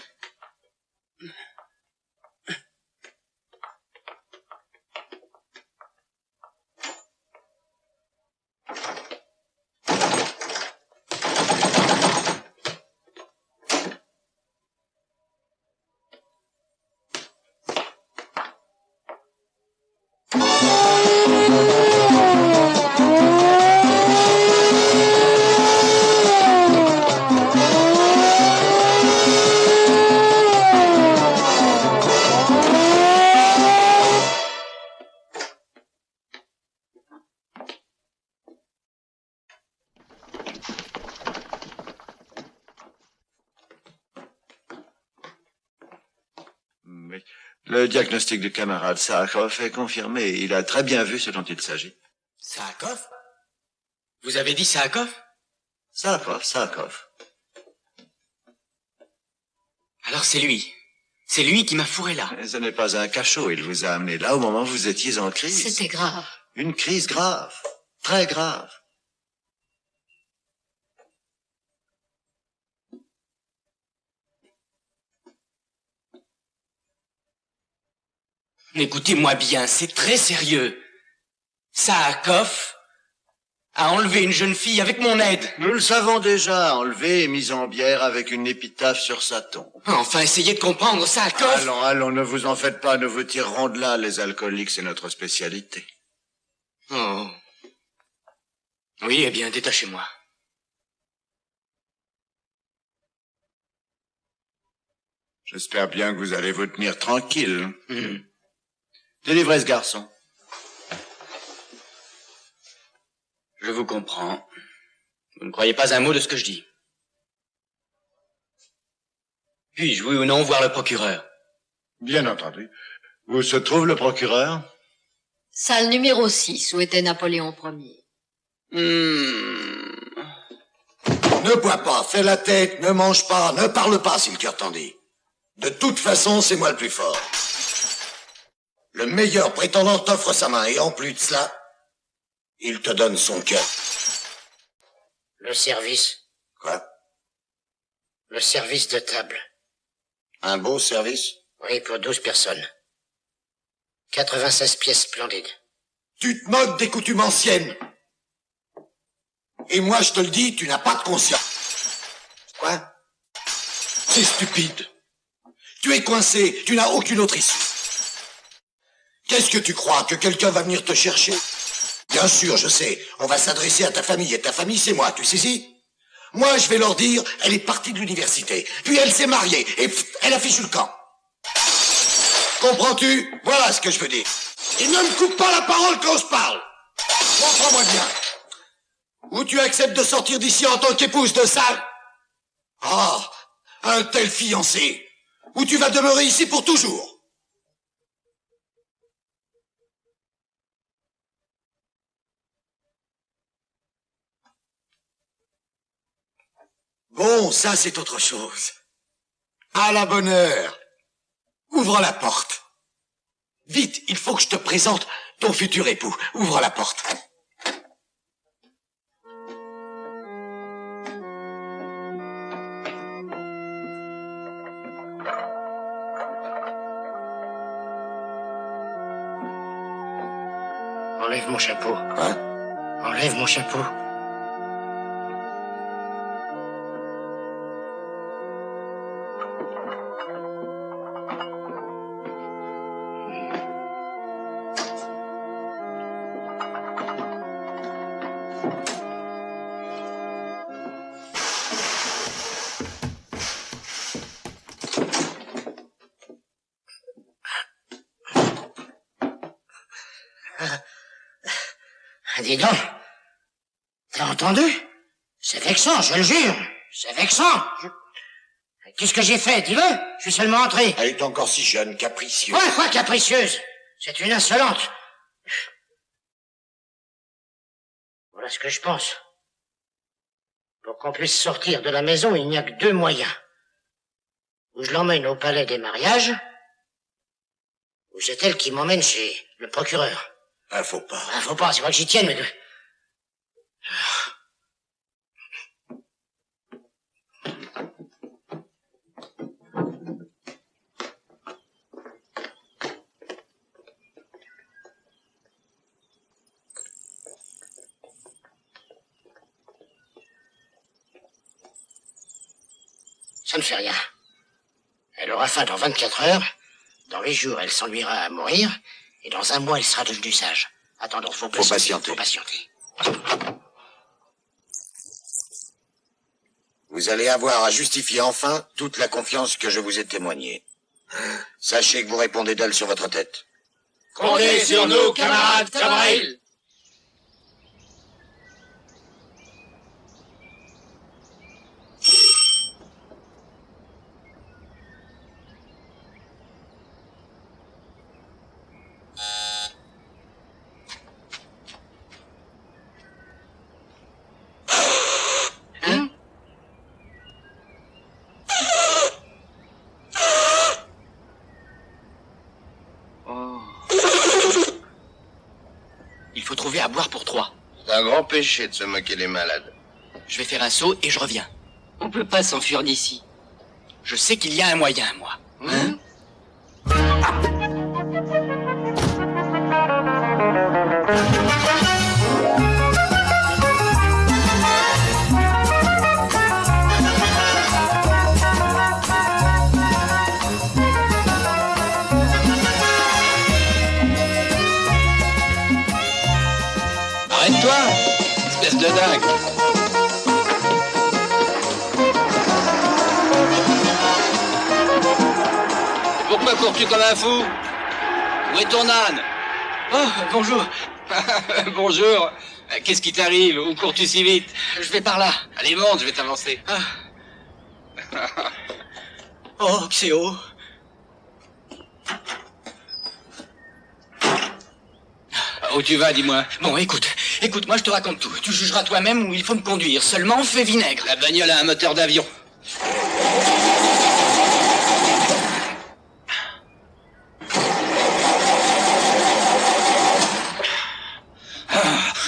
Le diagnostic du camarade Sakharov est confirmé. Il a très bien vu ce dont il s'agit. Sakharov? Vous avez dit Sakharov? Sakharov. Alors c'est lui. C'est lui qui m'a fourré là. Mais ce n'est pas un cachot, il vous a amené là au moment où vous étiez en crise. C'était grave. Une crise grave. Très grave. Écoutez-moi bien, c'est très sérieux. Saakov a enlevé une jeune fille avec mon aide. Nous le savons déjà, enlevé et mis en bière avec une épitaphe sur sa tombe. Enfin, essayez de comprendre, Saakov. Allons, ne vous en faites pas, nous vous tirerons de là, les alcooliques, c'est notre spécialité. Oh. Oui, eh bien, détachez-moi. J'espère bien que vous allez vous tenir tranquille. Délivrez ce garçon. Je vous comprends. Vous ne croyez pas un mot de ce que je dis. Puis-je, oui ou non, voir le procureur? Bien entendu. Où se trouve le procureur? Salle numéro 6, où était Napoléon Ier. Ne bois pas, fais la tête, ne mange pas, ne parle pas si le cœur t'en dit. De toute façon, c'est moi le plus fort. Le meilleur prétendant t'offre sa main, et en plus de cela, il te donne son cœur. Le service. Quoi? Le service de table. Un beau service? Oui, pour 12 personnes. 96 pièces splendides. Tu te moques des coutumes anciennes. Et moi, je te le dis, tu n'as pas de conscience. Quoi? C'est stupide. Tu es coincé, tu n'as aucune autre issue. Qu'est-ce que tu crois, que quelqu'un va venir te chercher? Bien sûr, je sais, on va s'adresser à ta famille, et ta famille, c'est moi, tu saisis? Moi, je vais leur dire, elle est partie de l'université, puis elle s'est mariée, et elle a fichu le camp. Comprends-tu? Voilà ce que je veux dire. Et ne me coupe pas la parole quand je parle. Comprends-moi bien. Ou tu acceptes de sortir d'ici en tant qu'épouse de salle? Ah, un tel fiancé. Ou tu vas demeurer ici pour toujours. Bon, ça c'est autre chose. À la bonne heure. Ouvre la porte. Vite, il faut que je te présente ton futur époux. Ouvre la porte. Enlève mon chapeau. Hein? Enlève mon chapeau. Dis donc, t'as entendu? C'est vexant, je le jure. C'est vexant. Qu'est-ce que j'ai fait, dis-le? Je suis seulement entré. Elle est encore si jeune, capricieuse. Quoi capricieuse? C'est une insolente. Voilà ce que je pense. Pour qu'on puisse sortir de la maison, il n'y a que 2 moyens. Ou je l'emmène au palais des mariages, ou c'est elle qui m'emmène chez le procureur. Faut pas. Faut pas, c'est pas que j'y tienne, mais... Ça ne fait rien. Elle aura faim dans 24 heures. Dans 8 jours, elle s'ennuiera à mourir. Et dans 1 mois, elle sera devenue sage. Attendons, faut patienter. Faut patienter. Vous allez avoir à justifier enfin toute la confiance que je vous ai témoignée. Sachez que vous répondez d'elle sur votre tête. Comptez sur nous, camarades Cabrel. à boire pour 3. C'est un grand péché de se moquer des malades. Je vais faire un saut et je reviens. On peut pas s'enfuir d'ici. Je sais qu'il y a un moyen, moi. Hein? Arrête-toi, espèce de dingue. Pourquoi cours-tu comme un fou? Où est ton âne? Oh, bonjour. Bonjour. Qu'est-ce qui t'arrive? Où cours-tu si vite? Je vais par là. Allez, monte, je vais t'avancer. Oh, Xéo. Où tu vas, dis-moi? Bon, écoute, moi je te raconte tout. Tu jugeras toi-même où il faut me conduire. Seulement, fais vinaigre. La bagnole a un moteur d'avion.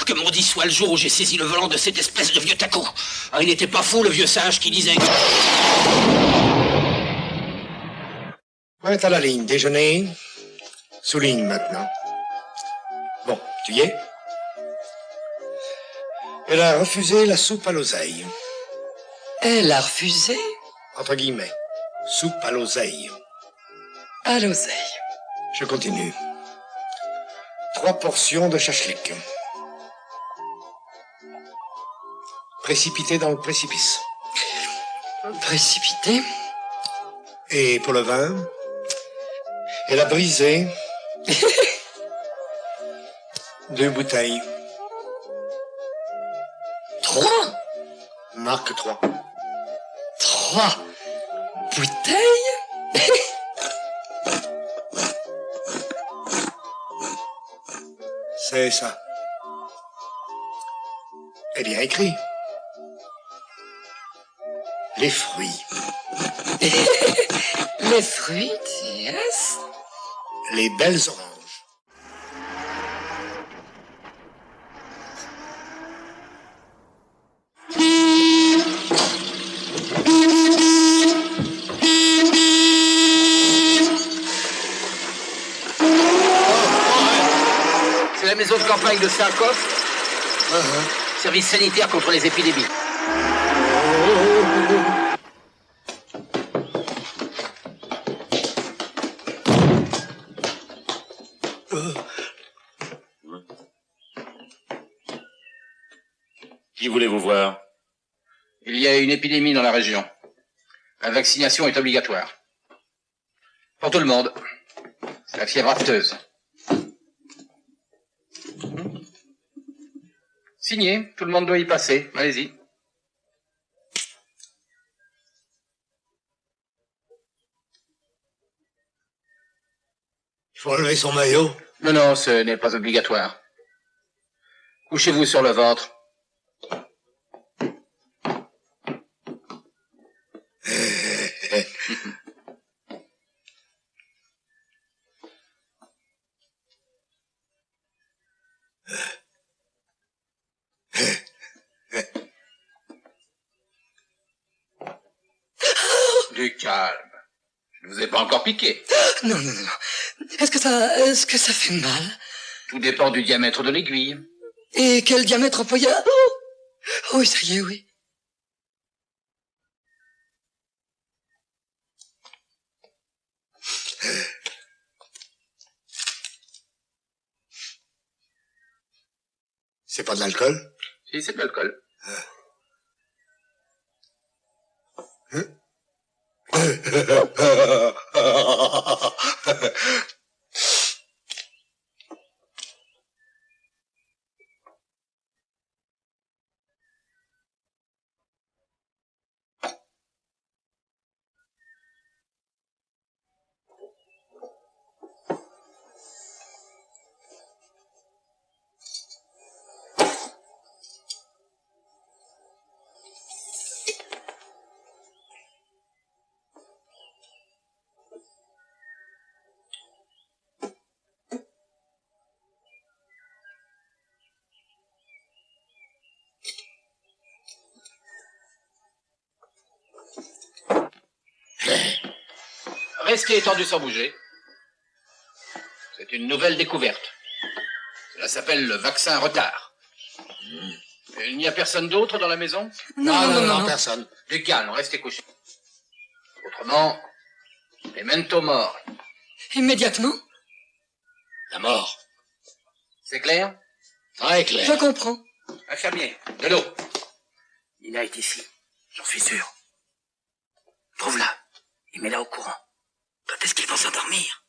Que maudit soit le jour où j'ai saisi le volant de cette espèce de vieux taco. Ah, il n'était pas fou, le vieux sage qui disait que... Pointe à la ligne. Déjeuner. Souligne maintenant. Bon, tu y es? Elle a refusé la soupe à l'oseille. Elle a refusé? Entre guillemets. Soupe à l'oseille. À l'oseille. Je continue. 3 portions de chachlik. Précipité dans le précipice. Précipité? Et pour le vin, elle a brisé 2 bouteilles. 3? Marque 3. 3 bouteilles? C'est ça. Eh bien, écrit. Les fruits. Les fruits, yes. Les belles oranges. C'est la maison de campagne de Sarkov. Service sanitaire contre les épidémies. Qui voulez-vous voir? Il y a une épidémie dans la région. La vaccination est obligatoire. Pour tout le monde. C'est la fièvre aphteuse. Signé, tout le monde doit y passer. Allez-y. Il faut enlever son maillot. Non, non, ce n'est pas obligatoire. Couchez-vous sur le ventre. Du calme. Je ne vous ai pas encore piqué. Non, non, non. Est-ce que ça fait mal? Tout dépend du diamètre de l'aiguille. Et quel diamètre employé? Oh! Oui, ça y est, oui. C'est pas de l'alcool? Si, c'est de l'alcool. rester étendu sans bouger. C'est une nouvelle découverte. Cela s'appelle le vaccin retard. Il n'y a personne d'autre dans la maison? Non, personne. Du calme, restez couchés. Autrement, memento mori. Immédiatement? La mort. C'est clair? Très clair. Je comprends. Infirmier, de l'eau. Nina est ici, j'en suis sûr. Trouve-la et mets-la au courant. Quand est-ce qu'ils vont s'endormir?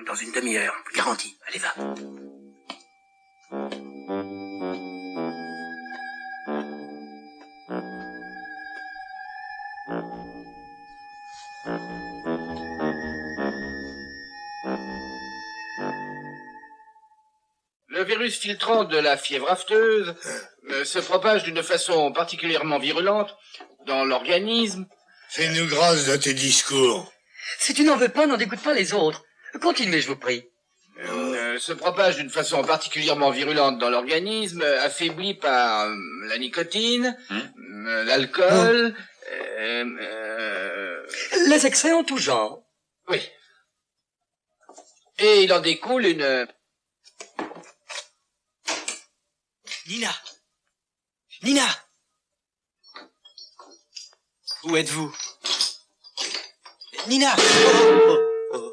Dans une demi-heure, garantie. Allez, va. Le virus filtrant de la fièvre afteuse se propage d'une façon particulièrement virulente dans l'organisme. Fais-nous grâce de tes discours. Si tu n'en veux pas, n'en dégoûte pas les autres. Continuez, je vous prie. Se propage d'une façon particulièrement virulente dans l'organisme, affaibli par la nicotine, l'alcool... Les excès en tout genre. Oui. Et il en découle une... Nina! Nina! Où êtes-vous? Nina! Oh,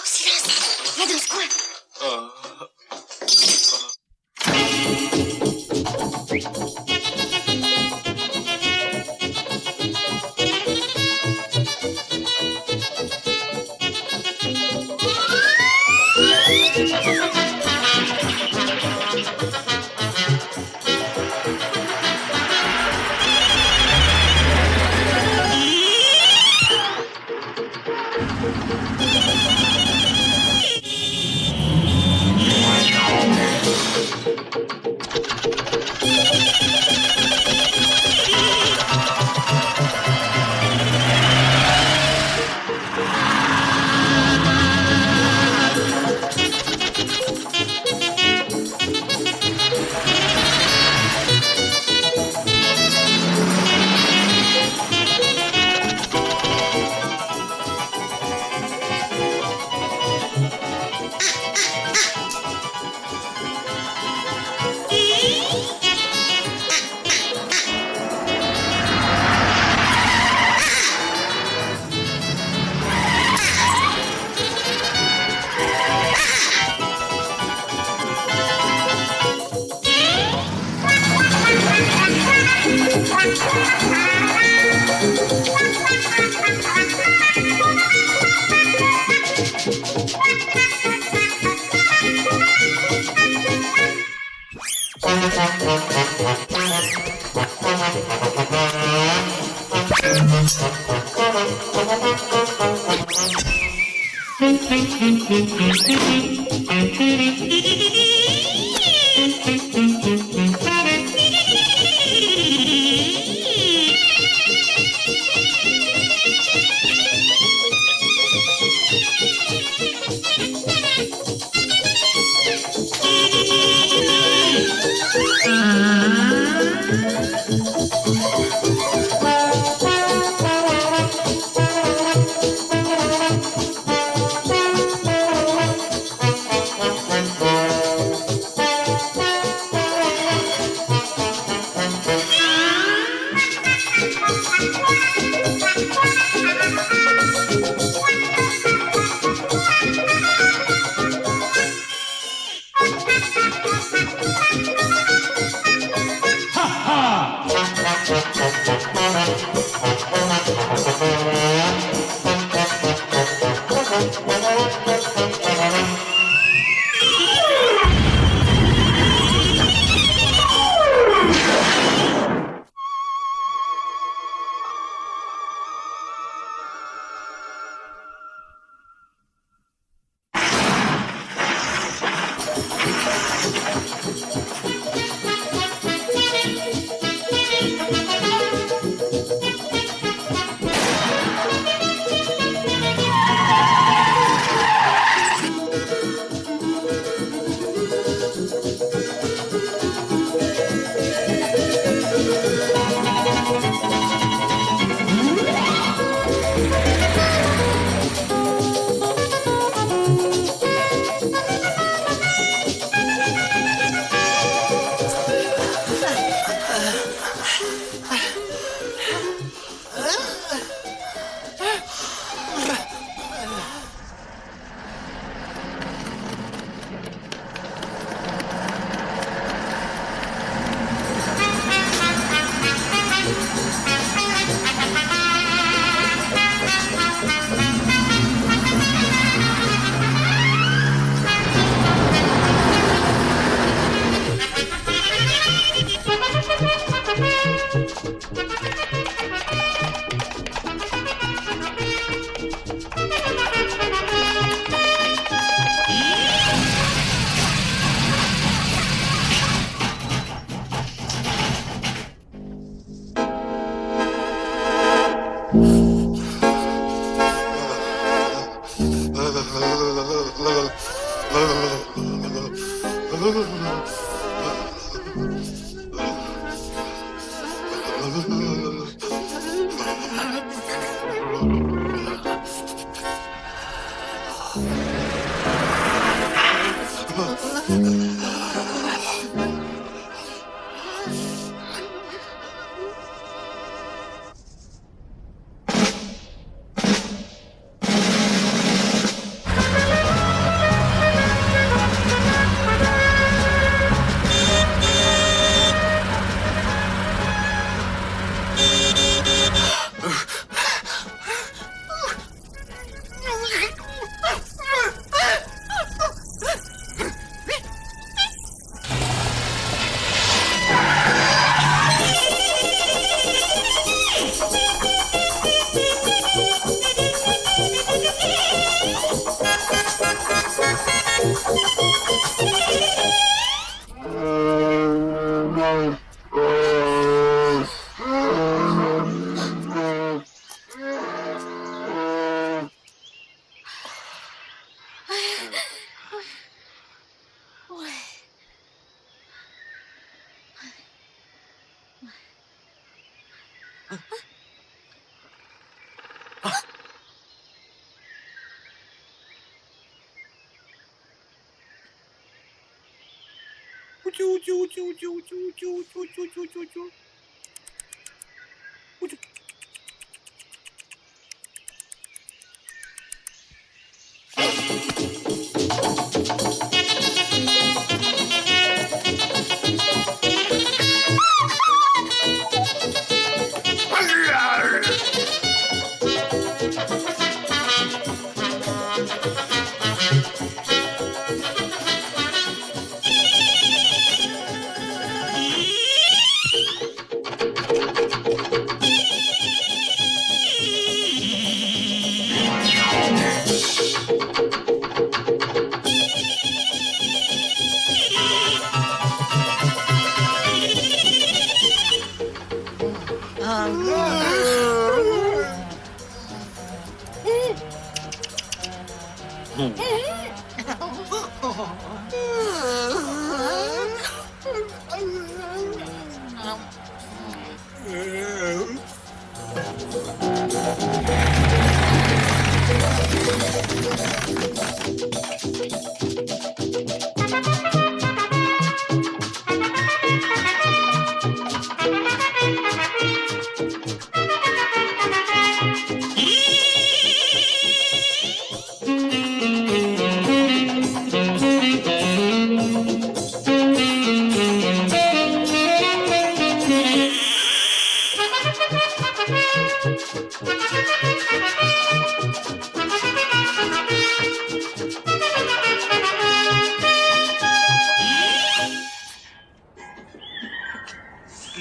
silence! Va dans ce coin!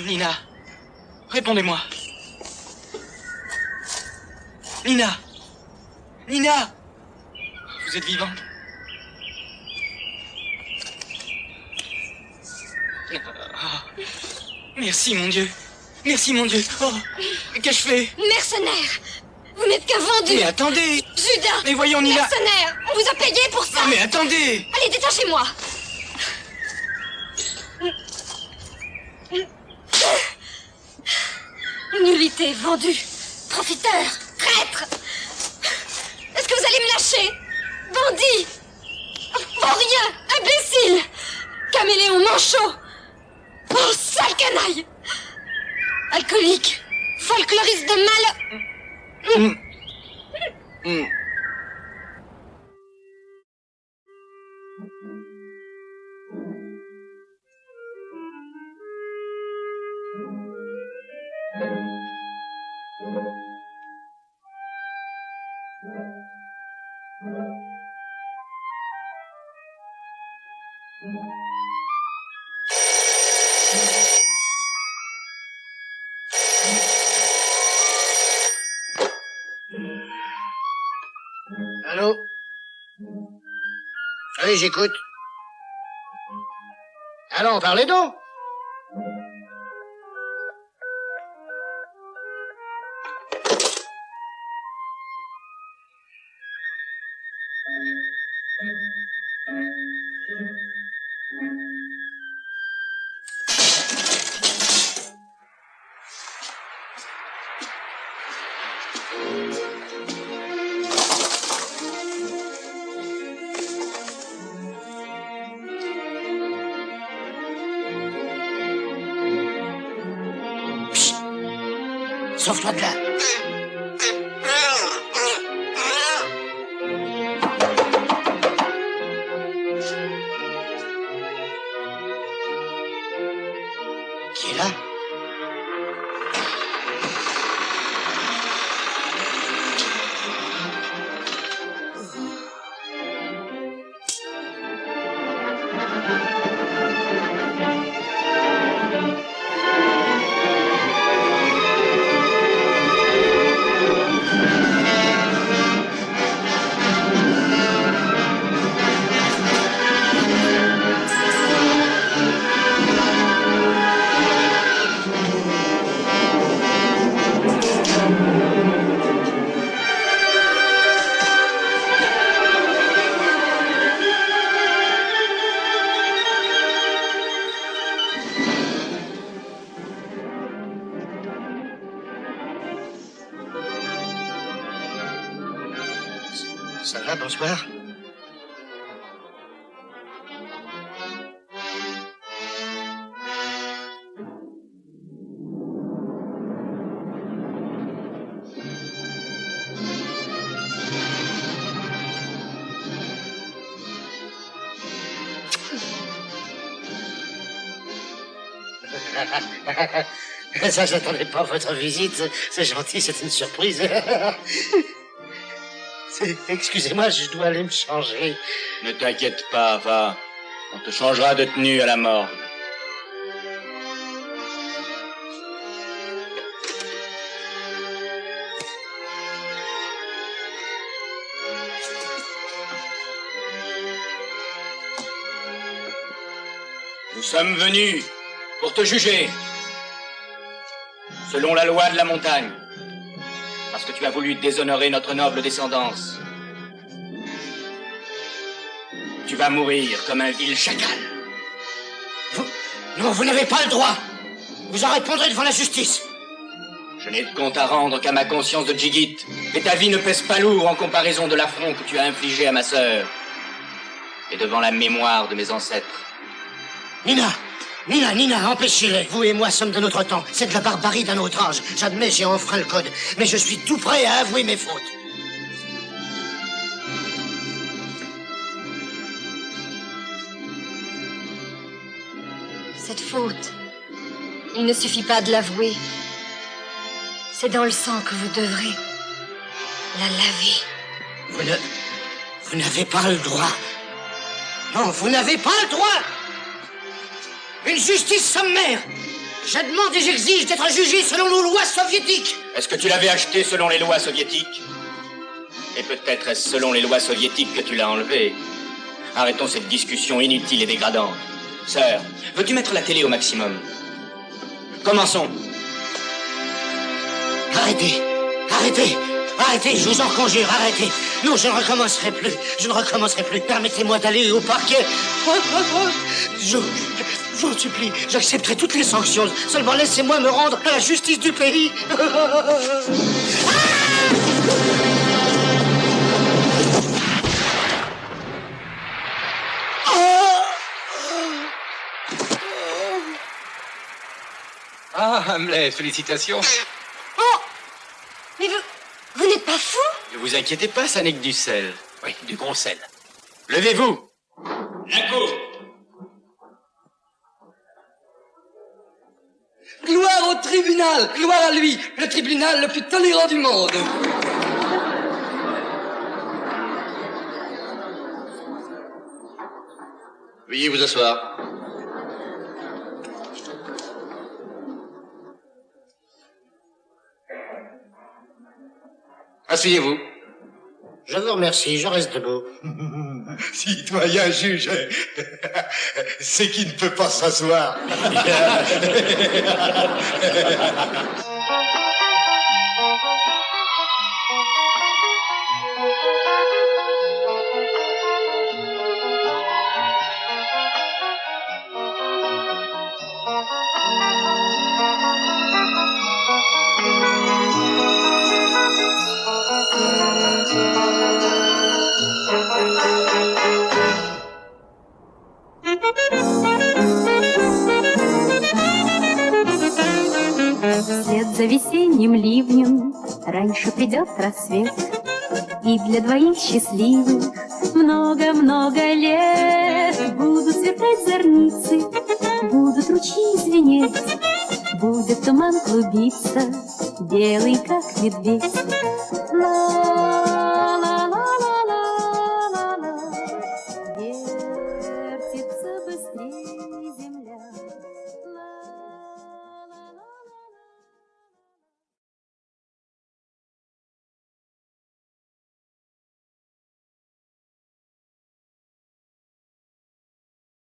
Nina, répondez-moi. Nina! Nina! Vous êtes vivante? Oh. Merci, mon Dieu. Merci, mon Dieu. Oh, qu'ai-je fait? Mercenaire! Vous n'êtes qu'un vendu! Mais attendez! Judas! Mais voyons, Nina! Mercenaire! On vous a payé pour ça! Mais attendez! Allez, détachez-moi! Nullité, vendu, profiteur, traître! Est-ce que vous allez me lâcher? Bandit! Vaurien, imbécile! Caméléon, manchot! Oh, sale canaille! Alcoolique, folkloriste de mal... Allô? Oui, j'écoute. Allons, parlez donc. sauve-toi de là. Qui est là? Ça va, bonsoir. Ça, j'attendais pas votre visite. C'est gentil, c'est une surprise. Excusez-moi, je dois aller me changer. Ne t'inquiète pas, va. On te changera de tenue à la morgue. Nous sommes venus pour te juger, selon la loi de la montagne, parce que tu as voulu déshonorer notre noble descendance. Tu vas mourir comme un vil chacal. Non, vous n'avez pas le droit. Vous en répondrez devant la justice. Je n'ai de compte à rendre qu'à ma conscience de Djigit, et ta vie ne pèse pas lourd en comparaison de l'affront que tu as infligé à ma sœur, et devant la mémoire de mes ancêtres. Nina, empêchez-les. Vous et moi sommes de notre temps. C'est de la barbarie d'un autre âge. J'admets, j'ai enfreint le code. Mais je suis tout prêt à avouer mes fautes. Cette faute, il ne suffit pas de l'avouer. C'est dans le sang que vous devrez la laver. Vous n'avez pas le droit. Non, vous n'avez pas le droit. Une justice sommaire. Je demande et j'exige d'être jugé selon nos lois soviétiques. Est-ce que tu l'avais acheté selon les lois soviétiques? Et peut-être est-ce selon les lois soviétiques que tu l'as enlevé. Arrêtons cette discussion inutile et dégradante. Sœur, veux-tu mettre la télé au maximum? Commençons. Arrêtez, je vous en conjure, arrêtez. Non, je ne recommencerai plus. Permettez-moi d'aller au parquet. Je vous en supplie, j'accepterai toutes les sanctions. Seulement laissez-moi me rendre à la justice du pays. Ah, Hamlet, félicitations. Oh! Mais vous n'êtes pas fou? Ne vous inquiétez pas, ça n'est que du sel. Oui, du gros sel. Levez-vous. La cour. Gloire au tribunal, gloire à lui, le tribunal le plus tolérant du monde. Veuillez vous asseoir. Asseyez-vous. Je vous remercie, je reste debout. Citoyen juge, c'est qui ne peut pas s'asseoir. Вслед за весенним ливнем раньше придет рассвет, и для двоих счастливых много-много лет. Будут сверкать зорницы, будут ручьи звенеть, будет туман клубиться, белый как медведь.